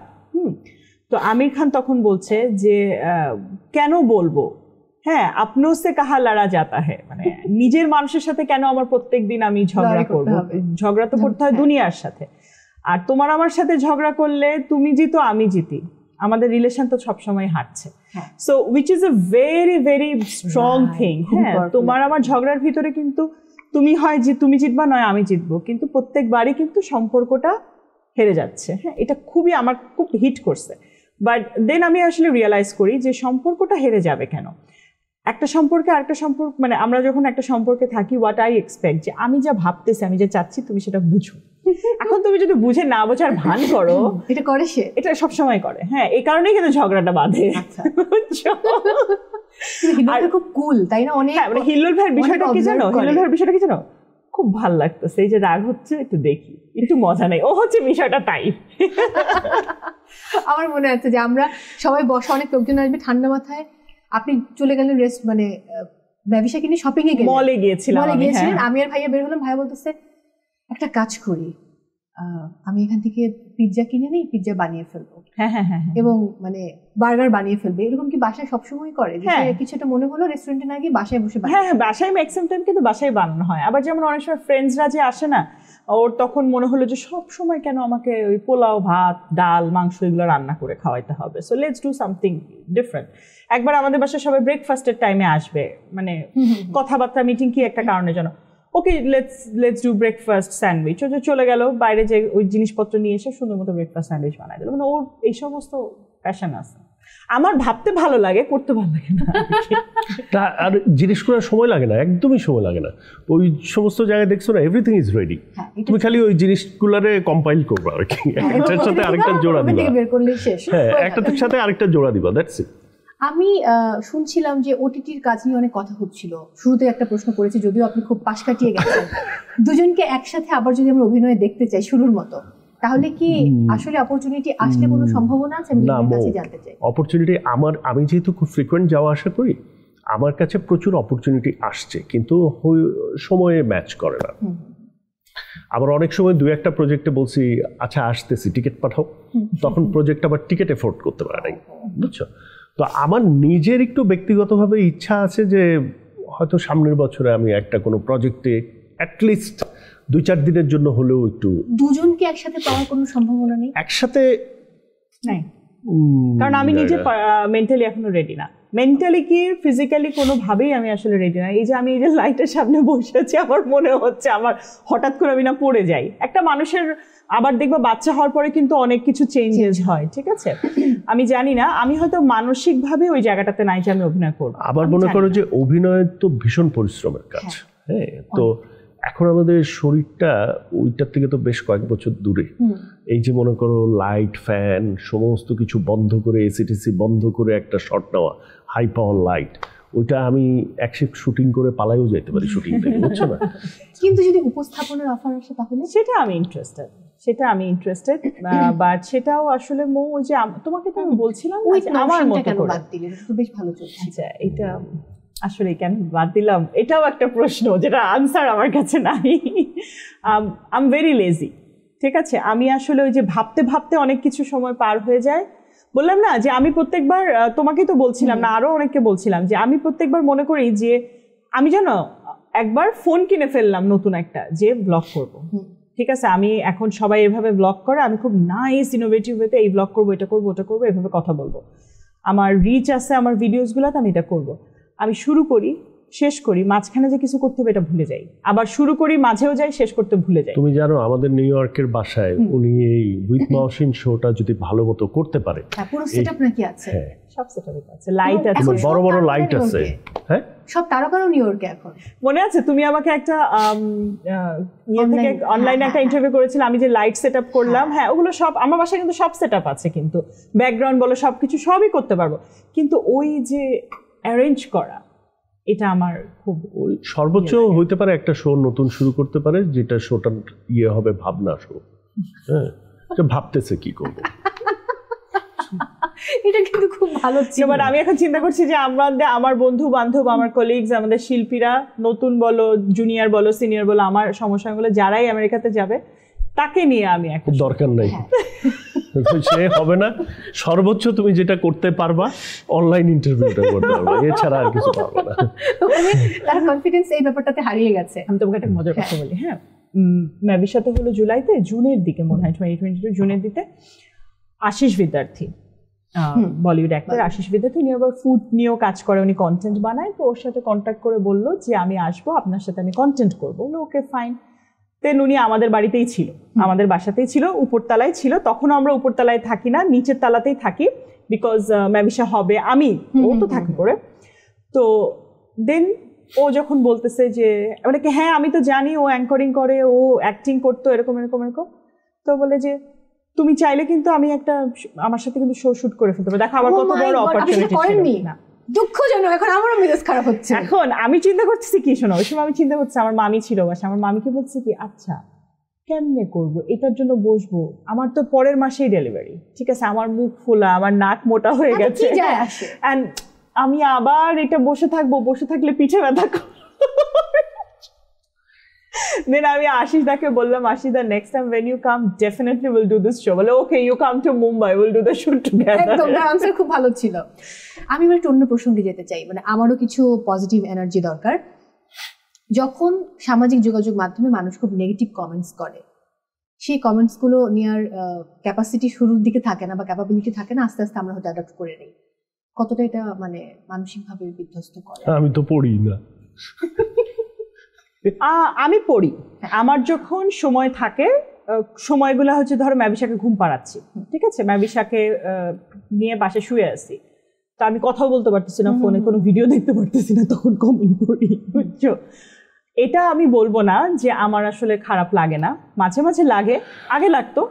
তো আমির খান তখন বলছে যে কেন বলবো, হ্যাঁ, আপনো সে কাহা লড়া যাতা হ্যাঁ, মানে নিজের মানুষের সাথে কেন আমার প্রত্যেক দিন আমি ঝগড়া করবো, ঝগড়া তো করতে হয় দুনিয়ার সাথে, আর তোমার আমার সাথে ঝগড়া করলে তুমি জিতো আমি জিতি, আমাদের রিলেশন তো সবসময় হারছে। So which is a very very strong thing. হ্যাঁ, তোমার আমার ঝগড়ার ভিতরে কিন্তু তুমি হয় যে তুমি জিতবা, নয় আমি জিতবো, কিন্তু প্রত্যেকবারই কিন্তু সম্পর্কটা হেরে যাচ্ছে। হ্যাঁ, এটা খুবই আমার খুব হিট করছে। বাট দেন আমি আসলে রিয়েলাইজ করি যে সম্পর্কটা হেরে যাবে কেন। একটা সম্পর্কে আরেকটা সম্পর্ক, মানে আমরা যখন একটা সম্পর্কে থাকি, হোয়াট আই এক্সপেক্ট যে আমি যা ভাবতেছি, আমি যা চাচ্ছি, তুমি সেটা বুঝো। এখন তুমি যদি বুঝে না বোঝার ভান করো, এটা করে সে, এটা সবসময় করে। হ্যাঁ, এই কারণেই কিন্তু ঝগড়াটা বাঁধে। খুব কুল, তাই না? অনেক হিল্লোল ভাইয়ের বিষয়টা কি জানো, খুব ভাল লাগতেছে, এই যে রাগ হচ্ছে, একটু দেখি, একটু মজা নেই, ও হচ্ছে বিষয়টা তাই। আমার মনে আছে যে আমরা সবাই বসা, অনেক লোকজন আসবে, ঠান্ডা মাথায় আপনি চলে গেলেন মানে ব্যবসা কিনে শপিং এ গেলেন, মলে গিয়েছিলাম, আমি আর ভাইয়া বের হলাম, ভাইয়া বলতেছে একটা কাজ করি, আমি এখান থেকে পিৎজা কিনে নিই, পিৎজা বানিয়ে ফেলবো, এবং মানে বার্গার বানিয়ে ফেলবে। এরকম কি বাসায় সবসময় করে? কিছু একটা মনে হলো রেস্টুরেন্টে না গিয়ে বাসায় বসে? হ্যাঁ, বাসায় ম্যাক্সিমাম টাইম কিন্তু বাসায় বানানো হয়। আবার যেমন অনেক সময় ফ্রেন্ডসরা যে আসে না, ওর তখন মনে হলো যে সব সময় কেন আমাকে ওই পোলাও, ভাত, ডাল, মাংস এগুলো রান্না করে খাওয়াইতে হবে, so let's do something different. একবার আমাদের বাসায় সবাই ব্রেকফাস্টের টাইমে আসবে, মানে কথাবার্তা, মিটিং কি একটা কারণের জন্য, okay let's do breakfast sandwich. ও যে চলে গেল বাইরে, যে ওই জিনিসপত্র নিয়ে এসে সুন্দর মতো ব্রেকফাস্ট স্যান্ডউইচ বানাই দিল। মানে ওর এই সমস্ত প্যাশন আছে। আমার ভাবতে ভালো লাগে, করতে ভালো লাগে না। আর জিনিস করার সময় লাগে না, একদমই সময় লাগে না। ওই সমস্ত জায়গায় দেখছো না, এভরিথিং ইজ রেডি, তুমি খালি ওই জিনিসগুলারে কম্পাইল করবে আর কি, একটার সাথে আরেকটা জোড়া দিবা। হ্যাঁ, একটার সাথে আরেকটা জোড়া দিবা, দ্যাটস ইট। আমি শুনছিলাম যে ওটিটির কাজ নিয়ে অনেক কথা হচ্ছিল, শুরুতে একটা প্রশ্ন করেছি, যদিও আপনি খুব পাশ কাটিয়ে গেছেন। দুজনকে একসাথে আবার যদি আমরা অভিনয়ে দেখতে চাই শুরুর মতো, তাহলে কি আসলে অপরচুনিটি আসলে কোনো সম্ভাবনা আছে? আমি জানতে চাই। অপরচুনিটি আমি যেহেতু খুব ফ্রিকোয়েন্ট যাওয়া আসা করি, আমার কাছে প্রচুর অপরচুনিটি আসছে, কিন্তু সময়ে ম্যাচ করে না। আবার অনেক সময় দু একটা প্রজেক্টে বলছি আচ্ছা আসতেছি টিকিট পাঠাও, তখন প্রজেক্ট আবার টিকিট এফোর্ড করতে পারে নাই, বুঝছো? তো আমার নিজের একটু ব্যক্তিগতভাবে ইচ্ছা আছে যে হয়তো সামনের বছরে আমি একটা কোনো প্রজেক্টে অ্যাটলিস্ট 2-4 দিনের জন্য হলেও একটু। দুজনকে একসাথে পাওয়ার কোনো সম্ভাবনা নেই? একসাথে নাই, কারণ আমি নিজে মেন্টালি এখনো রেডি না। মেন্টালি কি ফিজিক্যালি কোনোভাবেই আমি আসলে রেডি না। এই যে আমি এই যে লাইটের সামনে বসে আছি, আমার মনে হচ্ছে আমার হঠাৎ করে আমি না পড়ে যাই। একটা মানুষের আবার দেখবা বাচ্চা হওয়ার পরে কিন্তু অনেক কিছু চেঞ্জেস হয়, ঠিক আছে? আমি জানি না, আমি হয়তো মানসিকভাবে ওই জায়গাটাতে নাই যে আমি অভিনয় করবো। আবার মনে করো যে অভিনয় তো ভীষণ পরিশ্রমের কাজ, হ্যাঁ, তো এখন আমাদের শরীরটা ওইটার থেকে তো বেশ কয়েক বছর দূরে। এই যে মনে করো লাইট ফ্যান সমস্ত কিছু বন্ধ করে, এসিটিসি বন্ধ করে একটা শট নেওয়া, হাই পাওয়ার লাইট, ওইটা আমি এক শিফট শুটিং করে পালাইও যেতে পারি শুটিং থেকে, বুঝছো না? কিন্তু যদি উপস্থাপনের অফার আসে তাহলে সেটা আমি ইন্টারেস্টেড, বাট সেটাও আসলে ওই যে তোমাকে তো আমি বলছিলাম আমার মতো করে বাদ দিলে তো বেশ ভালো চলছে। আচ্ছা, এটা আসলে কেন বাদ দিলাম, এটাও একটা প্রশ্ন যেটা আনসার আমার কাছে নাই। আই এম ভেরি লেজি, ঠিক আছে? আমি আসলে ওই যে ভাবতে ভাবতে অনেক কিছু সময় পার হয়ে যায়। বললাম না যে আমি প্রত্যেকবার, তোমাকেই তো বলছিলাম না, আরো অনেককে বলছিলাম যে আমি প্রত্যেকবার মনে করি যে আমি জানো একবার ফোন কিনে ফেললাম নতুন একটা, যে ব্লগ করব, ঠিক আছে? আমি এখন সবাই এভাবে ব্লগ করে, আমি খুব নাইস ইনোভেটিভ ওয়েতে এই ব্লগ করবো, এটা করবো, ওটা করবো, এভাবে কথা বলবো, আমার রিচ আছে আমার ভিডিওসগুলোতে, আমি এটা করবো। আমি শুরু করি, শেষ করি, মাঝখানে যে কিছু করতে হবে এটা ভুলে যাই, আবার শুরু করি, মাঝেও যাই, শেষ করতে ভুলে যাই। তুমি জানো আমাদের নিউ ইয়র্কের বাসায় উনি এই উইথ মাউসিন শোটা যদি ভালো মতো করতে পারে, পুরো সেটআপ নাকি আছে? হ্যাঁ, সব সেটআপ আছে, লাইট আছে, বড় বড় লাইট আছে, হ্যাঁ, সব তারকারও নিউ ইয়র্কে এখন। মনে আছে তুমি আমাকে একটা অনলাইনে একটা ইন্টারভিউ করেছিলে, আমি যে লাইট সেটআপ করলাম, হ্যাঁ, ওগুলো সব আমার বাসায় কিন্তু সব সেটআপ আছে, কিন্তু ব্যাকগ্রাউন্ড বলো সবকিছু সবই করতে পারবো, কিন্তু ওই যে অ্যারেঞ্জ করা, এটা আমার খুব সর্বোচ্চ হইতে পারে একটা শো নতুন শুরু করতে পারে, যেটা শোটা ইয়ে হবে ভাবনা শো, হ্যাঁ, ভাবতেছে কি করবো। এটা কিন্তু খুব ভালো ছিল। বাট আমি এখন চিন্তা করছি যে আমার বন্ধু বান্ধব, আমার কলিগস, আমাদের শিল্পীরা, নতুন বলো, জুনিয়র বলো, সিনিয়র বলো, আমার সমসাময়িক যারাই আমেরিকাতে যাবে, তাকে নিয়ে আমি এখন দরকার নাই, সে হবে না। সর্বোচ্চ তুমি যেটা করতে পারবা অনলাইন ইন্টারভিউটা করতে পারবা, এছাড়া আর কিছু পারবে না। তার কনফিডেন্স এই ব্যাপারটাতে হারিয়ে গেছে। আমি তোমাকে একটা মজার কথা বলি, হ্যাঁ, ম্যাবির সাথে হলো জুনের দিকে মনে হয় 2022 জুনের দিকে, আশিস বিদ্যার্থী, বলিউড অ্যাক্টর আশিস বিদ্যার্থী, উনি আবার ফুড নিয়েও কাজ করে, উনি কন্টেন্ট বানায়, তো ওর সাথে কন্ট্যাক্ট করে বললো যে আমি আসবো, আপনার সাথে আমি কন্টেন্ট করবো। Okay fine. দেন উনি আমাদের বাড়িতেই ছিল, আমাদের বাসাতেই ছিল, উপরতলায় ছিল, তখনও আমরা উপরতলায় থাকি না, নিচের তলাতেই থাকি, বিকজ ম্যাবিশা হবে, আমি ও তো থাকি করে। তো দেন ও যখন বলতেছে যে মানে হ্যাঁ আমি তো জানি ও অ্যাঙ্করিং করে, ও অ্যাক্টিং করতো, এরকম এরকম এরকম, তো বলে যে তুমি চাইলে কিন্তু আমি একটা আমার সাথে কিন্তু শো শুট করে ফেলতে পারো, দেখো আমার কত বড় অপরচুনিটি ছিল না। দুঃখজনক, এখন আমারও মেজাজ খারাপ হচ্ছে। এখন আমি চিন্তা করতেছি কি, শোনো, ওই সময় আমি চিন্তা করছি, আমার মামি ছিল বাসা, আমার মামিকে বলছি কি আচ্ছা কেমনে করবো, এটার জন্য বসবো, আমার তো পরের মাসেই ডেলিভারি, ঠিক আছে, আমার মুখ ফোলা, আমার নাক মোটা হয়ে গেছে, এন্ড আমি আবার এটা বসে থাকলে পিঠে ব্যথা। Then আমি আশিসদাকে বললাম, আশিসদা next time when you come definitely we'll do this show। বলে okay you come to Mumbai, we'll do the shoot together। একদম, তার আনসার খুব ভালো ছিল। আমি একটু অন্য প্রসঙ্গে যেতে চাই, মানে আমারও কিছু পজিটিভ এনার্জি দরকার। যখন সামাজিক যোগাযোগ মাধ্যমে মানুষ খুব নেগেটিভ কমেন্টস করে, সেই কমেন্টসগুলো নেওয়ার ক্যাপাসিটি শুরুর দিকে থাকে না বা ক্যাপাবিলিটি থাকে না, আস্তে আস্তে আমরা হয়তো অ্যাডাপ্ট করে নিই। কতটা এটা মানে মানসিকভাবে বিধ্বস্ত করে? আমি তো পড়ি না। আমি পড়ি, আমার যখন সময় থাকে, সময়গুলো হচ্ছে ধরো ম্যাবিশাকে ঘুম পাড়াচ্ছি, ঠিক আছে, ম্যাবিশাকে নিয়ে বাসে শুয়ে আসছি, তো আমি কথাও বলতে পারতেছি না, ফোনে কোনো ভিডিও দেখতে পারতেছি না, তখন কমেন্ট পড়ি, বুঝছো? এটা আমি বলবো না যে আমার আসলে খারাপ লাগে না, মাঝে মাঝে লাগে, আগে লাগতো,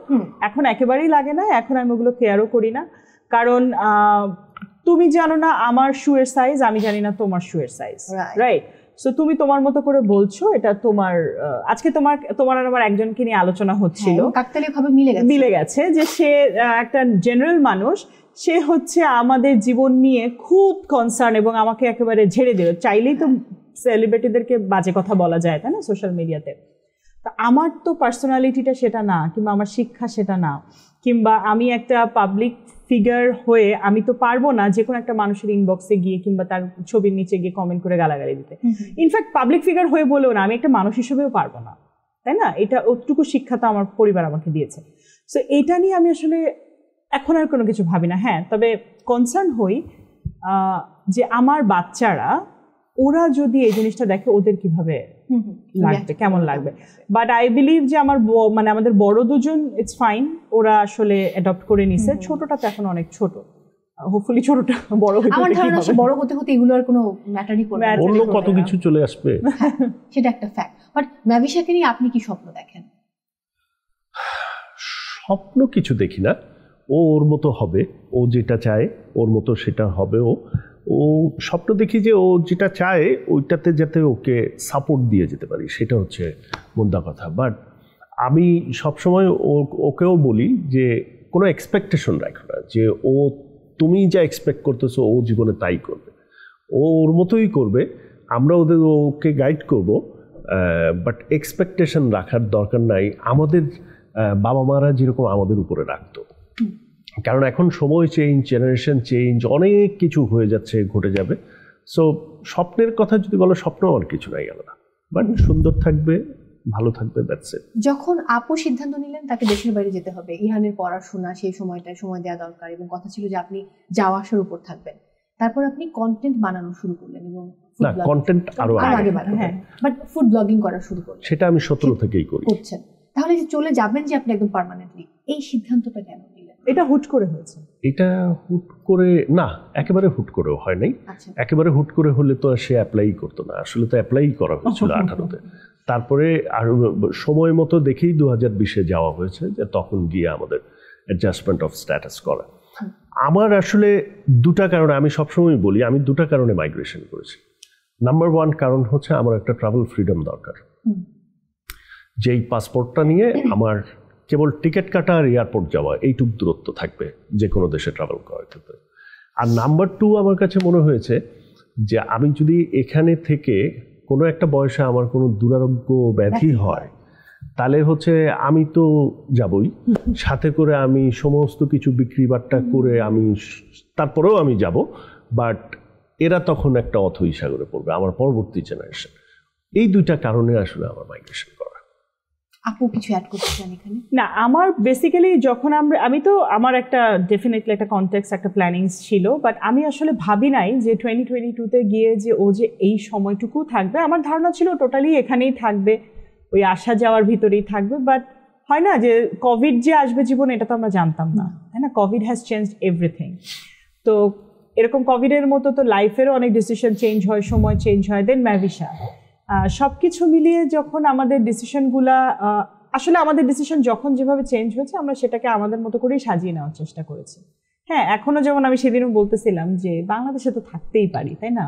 এখন একেবারেই লাগে না, এখন আমি ওগুলো কেয়ারও করি না, কারণ তুমি জানো না আমার শুয়ের সাইজ, আমি জানি না তোমার শুয়ের সাইজ, রাইট? সো তুমি তোমার মতো করে বলছো, এটা তোমার আজকে তোমার আর আমার একজনকে নিয়ে আলোচনা হচ্ছিল, কাকতালীয়ভাবে মিলে গেছে যে সে একটা জেনারেল মানুষ, সে হচ্ছে আমাদের জীবন নিয়ে খুব কনসার্ন এবং আমাকে একেবারে ঝেড়ে দিল, চাইলেই তো সেলিব্রিটিদেরকে বাজে কথা বলা যায়, তাই না, সোশ্যাল মিডিয়াতে। তা আমার তো পার্সোনালিটিটা সেটা না, কিংবা আমার শিক্ষা সেটা না, কিংবা আমি একটা পাবলিক ফিগার হয়ে আমি তো পারবো না যে কোনো একটা মানুষের ইনবক্সে গিয়ে কিংবা তার ছবির নিচে গিয়ে কমেন্ট করে গালাগালি দিতে। ইনফ্যাক্ট পাবলিক ফিগার হয়ে বলেও না, আমি একটা মানুষ হিসেবেও পারবো না, তাই না? এটা ওটুকু শিক্ষা তো আমার পরিবার আমাকে দিয়েছে। সো এইটা নিয়ে আমি আসলে এখন আর কোনো কিছু ভাবি না। হ্যাঁ, তবে কনসার্ন হই যে আমার বাচ্চারা ওরা যদি এই জিনিসটা দেখে ওদের কিভাবে লাগবে, কেমন লাগবে। বাট আই বিলিভ যে মানে আমাদের বড় দুজন ইটস ফাইন, ওরা আসলে অ্যাডপ্ট করে নিছে। ছোটটা তো এখন অনেক ছোট, হোপফুলি ছোটটা বড় হতে আমার ধারণা বড় হতে হতে এগুলো আর কোনো ম্যাটারই করবে না, অন্য কত কিছু চলে আসবে, সেটা একটা ফ্যাক্ট। বাট ম্যাভিশাকে নিয়ে আপনি কি স্বপ্ন দেখেন? স্বপ্ন কিছু দেখি না, ও ওর মতো হবে, ও যেটা চায় ওর মতো সেটা হবে। ও স্বপ্ন দেখি যে ও যেটা চায় ওইটাতে যাতে ওকে সাপোর্ট দিয়ে যেতে পারি, সেটা হচ্ছে মোদ্দা কথা। বাট আমি সবসময় ওকেও বলি যে কোনো এক্সপেকটেশন রাখো না, যে তুমি যা এক্সপেক্ট করতেছো ও জীবনে তাই করবে, ও ওর মতোই করবে, আমরা ওকে গাইড করব। বাট এক্সপেকটেশন রাখার দরকার নাই আমাদের বাবা মারা যেরকম আমাদের উপরে রাখতো। কারণ এখন সময় চেঞ্জ, জেনারেশন চেঞ্জ, অনেক কিছু হয়ে যাচ্ছে, ঘটে যাবে। সো স্বপ্নের কথা যদি বলো, স্বপ্ন আর কিছু নাই আলাদা, বাট সুন্দর থাকবে, ভালো থাকবে, দ্যাটস ইট। যখন আপু সিদ্ধান্ত নিলেন তাকে দেশের বাইরে যেতে হবে, ইহানের পড়াশোনা সেই সময়টায় সময় দেওয়া দরকার এবং কথা ছিল যে আপনি যাওয়া আসার উপর থাকবেন, তারপর আপনি কন্টেন্ট বানানো শুরু করলেন এবং কন্টেন্ট আরো আগে বানানো, হ্যাঁ, বাট ফুড ব্লগিং করা শুরু করলেন। সেটা আমি 17 থেকেই করছেন। তাহলে যে চলে যাবেন যে আপনি একদম পার্মানেন্টলি, এই সিদ্ধান্তটা কেন নিলেন? এটা হুট করে হয়েছে? এটা হুট করে না, একেবারে হুট করেও হয় নাই। একেবারে হুট করে হলে তো সে অ্যাপ্লাই করতো না, আসলে তো অ্যাপ্লাই করা হয়েছিল 18-তে। তারপরে আর সময় মতো দেখেই 2020-এ যাওয়া হয়েছে, যে তখন গিয়ে আমাদের অ্যাডজাস্টমেন্ট অফ স্ট্যাটাস করা। আমার আসলে দুটা কারণে, আমি সবসময় বলি আমি দুটা কারণে মাইগ্রেশন করেছি। নাম্বার 1 কারণ হচ্ছে আমার একটা ট্রাভেল ফ্রিডম দরকার, যেই পাসপোর্টটা নিয়ে আমার কেবল টিকিট কাটা আর এয়ারপোর্ট যাওয়া এইটুক দূরত্ব থাকবে যে কোনো দেশে ট্রাভেল করার ক্ষেত্রে। আর নাম্বার 2 আমার কাছে মনে হয়েছে যে আমি যদি এখানে থেকে কোনো একটা বয়সে আমার কোনো দুরারোগ্য ব্যাধি হয়, তাহলে হচ্ছে আমি তো যাবই, সাথে করে আমি সমস্ত কিছু বিক্রি বাট্টা করে আমি তারপরেও আমি যাব, বাট এরা তখন একটা অথৈ সাগরে পড়বে, আমার পরবর্তী জেনারেশন। এই দুইটা কারণে আসলে আমার মাইগ্রেশন করা। আপু কিছু অ্যাড করতে চান এখানে? না, আমার বেসিক্যালি যখন আমি তো আমার একটা ডেফিনেটলি একটা কনটেক্সট, একটা প্ল্যানিংস ছিল, বাট আমি আসলে ভাবি নাই যে 2022-তে গিয়ে যে ও যে এই সময়টুকু থাকবে। আমার ধারণা ছিল টোটালি এখানেই থাকবে, ওই আসা যাওয়ার ভিতরেই থাকবে। বাট হয় না যে কোভিড যে আসবে জীবনে, এটা তো আমরা জানতাম না, তাই না? Covid has changed everything. তো এরকম কোভিডের মতো তো লাইফেরও অনেক ডিসিশন চেঞ্জ হয়, সময় চেঞ্জ হয়, দেন ম্যাভিশা, সব কিছু মিলিয়ে যখন আমাদের ডিসিশনগুলা আসলে আমাদের ডিসিশন যখন যেভাবে চেঞ্জ হয়েছে, আমরা সেটাকে আমাদের মতো করেই সাজিয়ে নেওয়ার চেষ্টা করেছি। হ্যাঁ, এখনো যেমন আমি সেদিনও বলতেছিলাম যে বাংলাদেশে তো থাকতেই পারি, তাই না?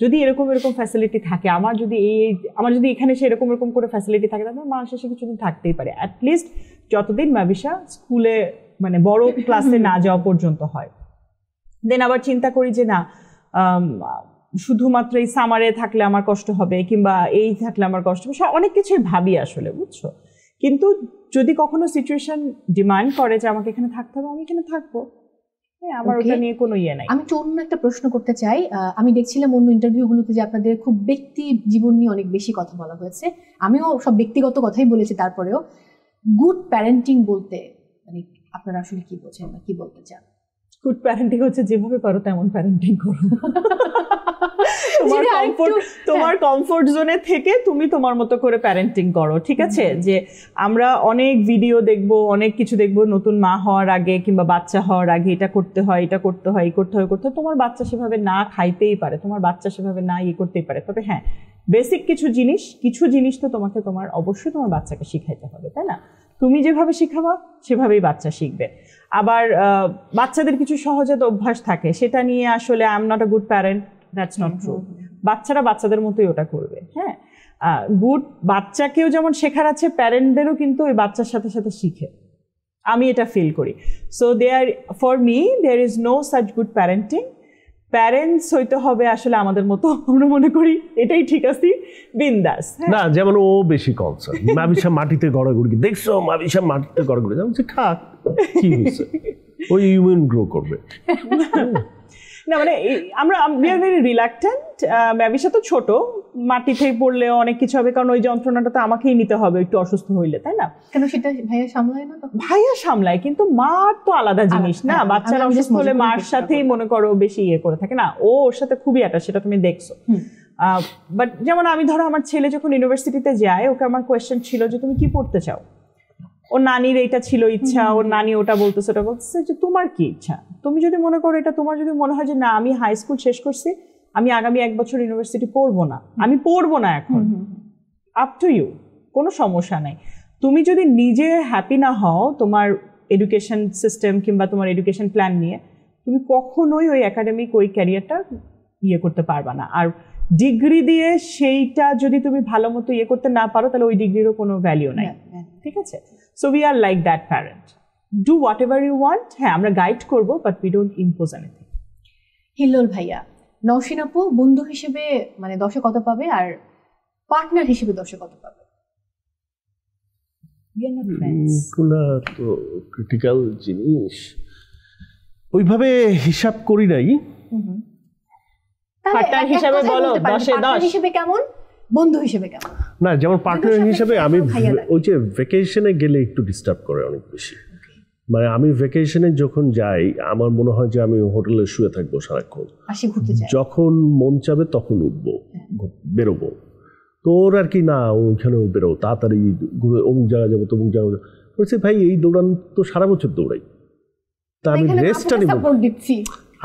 যদি এরকম ফ্যাসিলিটি থাকে, আমার যদি এখানে এসে এরকম করে ফ্যাসিলিটি থাকে, তাহলে মানুষ এসে কিছুদিন থাকতেই পারে, অ্যাটলিস্ট যতদিন ম্যাভিশা স্কুলে মানে বড় ক্লাসে না যাওয়া পর্যন্ত হয়। দেন আবার চিন্তা করি যে না, শুধুমাত্র এই সামারে থাকলে আমার কষ্ট হবে, কিংবা এই থাকলে আমার কষ্ট হবে, অনেক কিছুই ভাবি আসলে, বুঝছো? কিন্তু যদি কখনো সিচুয়েশন ডিমান্ড করে যে আমাকে এখানে থাকতে হবে, আমি এখানে থাকবো। হ্যাঁ, আমার ওটা নিয়ে কোনো ইয়ে নাই। আমি একটু অন্য একটা প্রশ্ন করতে চাই। আমি দেখছিলাম অন্য ইন্টারভিউগুলোতে যে আপনাদের খুব ব্যক্তি জীবন নিয়ে অনেক বেশি কথা বলা হয়েছে, আমিও সব ব্যক্তিগত কথাই বলেছি। তারপরেও গুড প্যারেন্টিং বলতে মানে আপনারা আসলে কি বোঝেন বা কি বলতে চান? গুড প্যারেন্টিং হচ্ছে যেভাবে করো তেমন প্যারেন্টিং করো। তোমার কমফোর্ট জোনে থেকে তুমি তোমার মতো করে প্যারেন্টিং করো, ঠিক আছে? যে আমরা অনেক ভিডিও দেখবো, অনেক কিছু দেখবো নতুন মা হওয়ার আগে কিংবা বাচ্চা হওয়ার আগে, এটা করতে হয়, এটা করতে হয়, এই করতে হয়, করতে হয়। তোমার বাচ্চা সেভাবে না খাইতেই পারে, তোমার বাচ্চা সেভাবে না ইয়ে করতেই পারে। তবে হ্যাঁ, বেসিক কিছু জিনিস তো তোমাকে অবশ্যই তোমার বাচ্চাকে শিখাইতে হবে, তাই না? তুমি যেভাবে শিখাবা সেভাবেই বাচ্চা শিখবে। আবার বাচ্চাদের কিছু সহজাত অভ্যাস থাকে, সেটা নিয়ে আসলে I am not a good parent, that's not true. বাচ্চারা বাচ্চাদের মতোই ওটা করবে। হ্যাঁ, গুড বাচ্চাকেও যেমন শেখার আছে, প্যারেন্টদেরও কিন্তু ওই বাচ্চার সাথে সাথে শিখে, আমি এটা ফিল করি। So for me there is no such good parenting. Parents হইতে হবে আসলে আমাদের মতো, আমরা মনে করি এটাই ঠিক আছে, বিন্দাস। না যেমন ও বেশি কনসার্ন, মাবিশা মাটিতে গড়াগড়ি, দেখছো মাবিশা মাটিতে গড়াগড়ি, আমি বলছি খাক, কি হয়েছে, ওই ইমিউন গ্রো করবে। না মানে আমরা উই আর ভেরি রিল্যাক্টেন্ট। ব্যবসা তো ছোট, মাটিতে পড়লে অনেক কিছু হবে, কারণ ওই যন্ত্রণাটা তো আমাকেই নিতে হবে একটু অসুস্থ হইলে, তাই না? কেন সেটা ভাইয়া সামলায় না? ভাইয়া সামলায়, কিন্তু মার তো আলাদা জিনিস না। বাচ্চারা অসুস্থ হলে মার সাথেই মনে করো বেশি ইয়ে করে থাকে না, ও ওর সাথে খুবই অ্যাটাচ, সেটা তুমি দেখছো। বাট যেমন আমি ধরো আমার ছেলে যখন ইউনিভার্সিটিতে যায়, ওকে আমার কোয়েশ্চেন ছিল যে তুমি কি পড়তে চাও, ওর নানির এটা ছিল ইচ্ছা, ওর নানি ওটা বলতেছে, ওটা বলতেছে, যে তোমার কি ইচ্ছা, তুমি যদি মনে করো এটা, তোমার যদি মনে হয় যে না আমি হাই স্কুল শেষ করছি, আমি আগামী 1 বছর ইউনিভার্সিটি পড়বো না, আমি পড়বো না এখন, আপ টু ইউ, কোনো সমস্যা নাই। তুমি যদি নিজে হ্যাপি না হও তোমার এডুকেশন সিস্টেম কিংবা তোমার এডুকেশন প্ল্যান নিয়ে, তুমি কখনোই ওই একাডেমিক ওই ক্যারিয়ারটা ইয়ে করতে পারবা না। আর ডিগ্রি দিয়ে সেইটা যদি তুমি ভালো মতো ইয়ে করতে না পারো, তাহলে ওই ডিগ্রিরও কোনো ভ্যালিউ নাই, ঠিক আছে? So we are like that parent, do whatever you want. হ্যাঁ, আমরা গাইড করবো, but we don't impose anything. Hillol ভাইয়া, নওশিন আপু বন্ধু হিসেবে মানে 10-এ কত পাবে, আর পার্টনার হিসেবে 10-এ কত পাবে? এগুলা তো ক্রিটিক্যাল জিনিস, ওইভাবে হিসাব করি নাই। পার্টনার হিসেবে বলো 10-এ 10 হিসেবে কেমন, বন্ধু হিসেবে কেমন? না যেমন পার্টনার হিসেবে আমি ওই যে ভ্যাকেশনে গেলে একটু ডিস্টার্ব করে অনেক বেশি। মানে আমি ভ্যাকেশনে যখন যাই, আমার মনে হয় যে আমি হোটেলে শুয়ে থাকবো সারাক্ষণ, যখন মন চাবে তখন উঠবো, বেরোবো। তো ওর আর কি না, ওইখানেও বেরো, তাড়াতাড়ি ঘুরে অমুক জায়গায় যাবো তমুক জায়গায় বলছি, ভাই এই দৌড়ান তো সারা বছর দৌড়াই, তা আমি রেস্টটা নিব,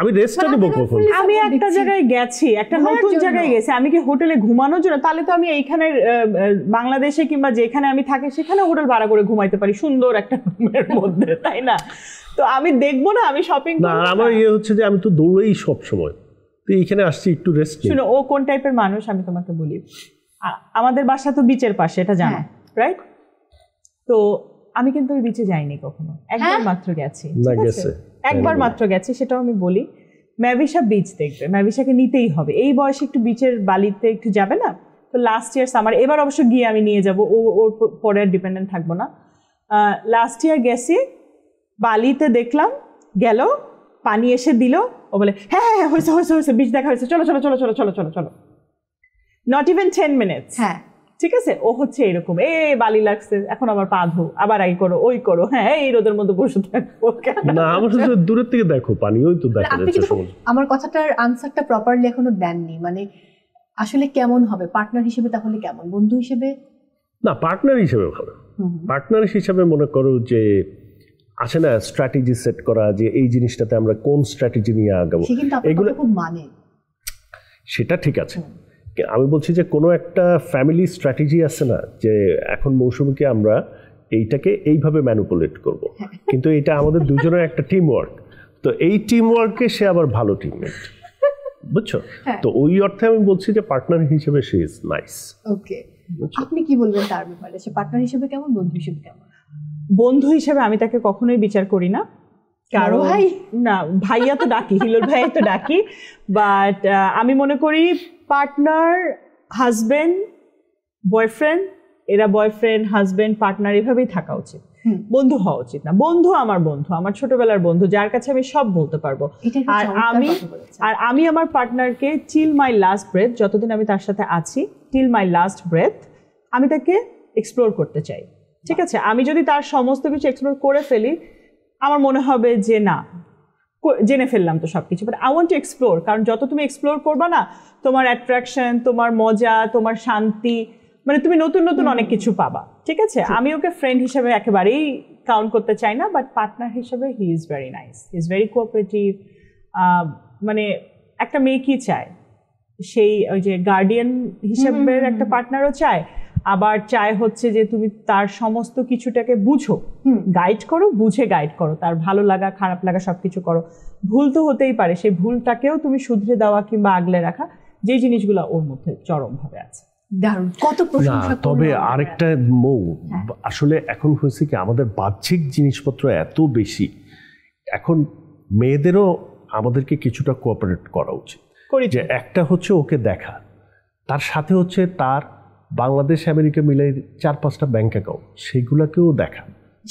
আমি রেস্টটা নিব কখন? আমি একটা জায়গায় গেছি, একটা নতুন জায়গায় গেছি, আমি কি হোটেলে ঘুমানোর জন্য? তাহলে তো আমি এইখানে বাংলাদেশে কিংবা যেখানে আমি থাকি সেখানে হোটেল ভাড়া করে ঘুমাইতে পারি সুন্দর একটা রুমের মধ্যে, তাই না? তো আমি দেখবো না, আমি শপিং না, আমার ইয়ে হচ্ছে যে আমি তো দৌড়েই সব সময়, তো এইখানে আসছি একটু রেস্ট। শুনো, ও কোন টাইপের মানুষ আমি তোমাকে বলি। আমাদের বাসা তো বিচের পাশে, এটা জানো, রাইট? তো আমি কিন্তু ওই বিচে যাইনি কখনো, একবার মাত্র গেছি, একবার মাত্র গেছি, সেটাও আমি বলি। ম্যাভিশা বিচ দেখবে, ম্যাভিশাকে নিতেই হবে, এই বয়সে একটু বিচের বালিতে একটু যাবে না? তো লাস্ট ইয়ার সামার, এবার অবশ্য গিয়ে আমি নিয়ে যাব, ওর পরে আর ডিপেন্ডেন্ট থাকবো না। লাস্ট ইয়ার গেছি, বালিতে দেখলাম, গেল, পানি এসে দিল, ও বলে হ্যাঁ হ্যাঁ হ্যাঁ হয়েছে হয়েছে হয়েছে, বিচ দেখা হয়েছে, চলো চলো চলো চলো চলো চলো চলো, নট ইভেন 10 মিনিটস। হ্যাঁ ঠিক আছে, ও হচ্ছে এরকম, বালি লাগছে, এখন আবার পা ধো, আবার এই করো ওই করো, হ্যাঁ এই রোদের মধ্যে বসে থাকবো না, আমার দূরের থেকে দেখো পানি, ওই তো দেখা যাচ্ছে। আমার কথাটার আনসারটা প্রপারলি এখনো দেননি, মানে আসলে কেমন হবে পার্টনার হিসেবে, তাহলে কেমন বন্ধু হিসেবে? না, পার্টনার হিসেবে ভালো। পার্টনার হিসেবে মনে করো যে আছে না স্ট্র্যাটেজি সেট করা, যে এই জিনিসটাতে আমরা কোন স্ট্র্যাটেজি নিয়ে আগাবো, এগুলো খুব মানে, সেটা ঠিক আছে। আমি বলছি যে কোনো একটা ফ্যামিলি স্ট্র্যাটেজি আছে না, যে এখন মৌসুমীকে আমরা এইটাকে এইভাবে ম্যানিপুলেট করব, কিন্তু এটা আমাদের দুজনের একটা টিম ওয়ার্ক, তো এই টিম ওয়ার্কে সে আবার ভালো টিমমেট, বুঝছো? তো ওই অর্থে আমি বলছি যে পার্টনার হিসেবে সে ইজ নাইস। ওকে, আপনি কি বলবেন তার ব্যাপারে, সে পার্টনার হিসেবে কেমন, বন্ধু হিসেবে কেমন? বন্ধু হিসেবে আমি তাকে কখনোই বিচার করি না, কারণ না ভাইয়া তো ডাকি, হিলোর ভাইয়া তো ডাকি, বাট আমি মনে করি পার্টনার, হাজবেন্ড, বয়ফ্রেন্ড, এরা বয়ফ্রেন্ড হাজবেন্ড পার্টনার এভাবেই থাকা উচিত, বন্ধু হওয়া উচিত না। বন্ধু আমার ছোটবেলার বন্ধু, যার কাছে আমি সব বলতে পারবো। আর আমি আমার পার্টনারকে টিল মাই লাস্ট ব্রেথ, যতদিন আমি তার সাথে আছি, টিল মাই লাস্ট ব্রেথ আমি তাকে এক্সপ্লোর করতে চাই, ঠিক আছে? আমি যদি তার সমস্ত কিছু এক্সপ্লোর করে ফেলি, আমার মনে হবে যে না, জেনে ফেললাম তো সবকিছু, but I want to explore, কারণ যত তুমি এক্সপ্লোর করবা না, তোমার অ্যাট্রাকশন, তোমার মজা, তোমার শান্তি, মানে তুমি নতুন নতুন অনেক কিছু পাবা, ঠিক আছে? আমি ওকে ফ্রেন্ড হিসেবে একেবারেই কাউন্ট করতে চাই না, বাট পার্টনার হিসেবে he is very nice, he is very cooperative. মানে একটা মেয়ে কি চায়, সেই ওই যে গার্ডিয়ান হিসেবের একটা পার্টনারও চায়, আবার চায় হচ্ছে যে তুমি তার সমস্ত কিছুটাকে বুঝো, গাইড করো, বুঝে গাইড করো, তার ভালো লাগা খারাপ লাগা সবকিছু করো। ভুল তো হতেই পারে, সেই ভুলটাকেও তুমি শুধরে দেওয়া কিংবা আগলে রাখা, যে জিনিসগুলো ওর মধ্যে চরম ভাবে আছে। দারুণ, কত প্রশংসা। তবে আরেকটা মৌ, আসলে এখন হয়েছে কি, আমাদের বাহ্যিক জিনিসপত্র এত বেশি, এখন মেয়েদেরও আমাদেরকে কিছুটা কোঅপারেট করা উচিত। যে একটা হচ্ছে ওকে দেখা, তার সাথে হচ্ছে তার বাংলাদেশ আমেরিকা মিলে 4-5টা ব্যাংক অ্যাকাউন্ট, সেইগুলোকেও দেখা।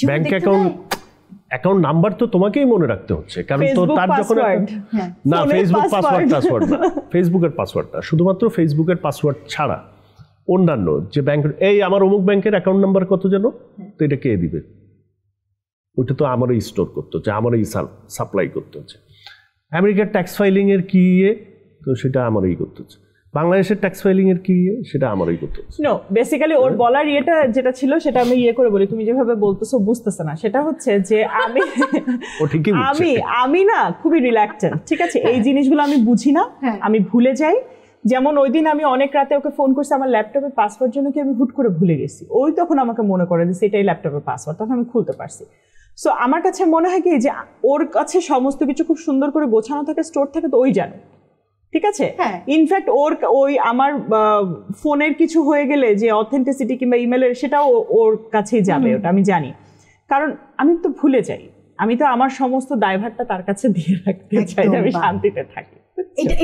ব্যাংক অ্যাকাউন্ট নাম্বার তো তোমাকেই মনে রাখতে হচ্ছে, কারণ তো তার যখন না ফেসবুক পাসওয়ার্ড না, ফেসবুকের পাসওয়ার্ড না, শুধুমাত্র ফেসবুকের পাসওয়ার্ড ছাড়া অন্যান্য যে ব্যাংক, এই আমার অমুক ব্যাংকের অ্যাকাউন্ট নাম্বার কত যেন, তো এটা কে দিবে? ওইটা তো আমারই স্টোর করতে হচ্ছে, আমারই সাপ্লাই করতে হচ্ছে। আমেরিকার ট্যাক্স ফাইলিং এর কি তো সেটা আমারই করতে হচ্ছে। বাংলাদেশের ট্যাক্স ফাইলিং এর কি সেটা আমারই করতে হচ্ছে। নো, বেসিক্যালি ওর বলার যেটা ছিল সেটা আমি করে বলি, তুমি যেভাবে বলতেছো বুঝতেছ না। সেটা হচ্ছে যে আমি না খুবই রিল্যাক্টেন্ট, ঠিক আছে? এই জিনিসগুলো আমি বুঝি না, আমি ভুলে যাই। যেমন ওই দিন আমি অনেক রাতে ওকে ফোন করছি আমার ল্যাপটপের পাসওয়ার্ড জন্য, কি আমি হুট করে ভুলে গেছি। ওই তখন আমাকে মনে করে যে সেটাই ল্যাপটপের পাসওয়ার্ড, তখন আমি খুলতে পারছি। সো আমার কাছে মনে হয় কি যে ওর কাছে সমস্ত কিছু খুব সুন্দর করে গোছানো থাকে, স্টোর থাকে, তো ওই জানো, ঠিক আছে? ইনফ্যাক্ট ওই আমার ফোনের কিছু হয়ে গেলে যে অথেন্টিসিটি কিংবা ইমেলের, সেটাও ওর কাছেই যাবে, ওটা আমি জানি। কারণ আমি তো ভুলে যাই, আমি তো আমার সমস্ত দায়ভারটা তার কাছে দিয়ে রাখতে চাই, আমি শান্তিতে থাকি।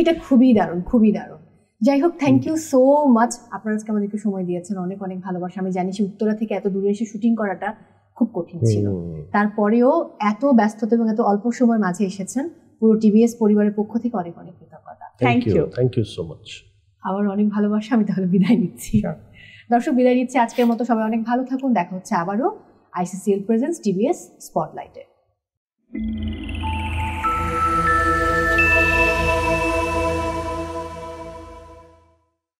এটা খুবই দারুণ, খুবই দারুণ। যাই হোক, থ্যাংক ইউ সো মাচ, আপনারা আজকে আমাদেরকে সময় দিয়েছেন, অনেক অনেক ভালোবাসা। আমি জানি সে উত্তরা থেকে এত দূরে এসে শুটিং করাটা খুব কঠিন ছিল, তারপরেও এত ব্যস্ততা এবং এত অল্প সময়ের মাঝে এসেছেন। পুরো টিভিএস পরিবারের পক্ষ থেকে অনেক অনেক কৃতজ্ঞতা। Thank you so much. আবার অনেক ভালোবাসা। আমি তাহলে বিদায় নিচ্ছি। দর্শক, বিদায় নিচ্ছি আজকের মতো। সবাই অনেক ভালো থাকুন। দেখা হচ্ছে আবারও ICCL প্রেজেন্টস টিভিএস স্পটলাইটে।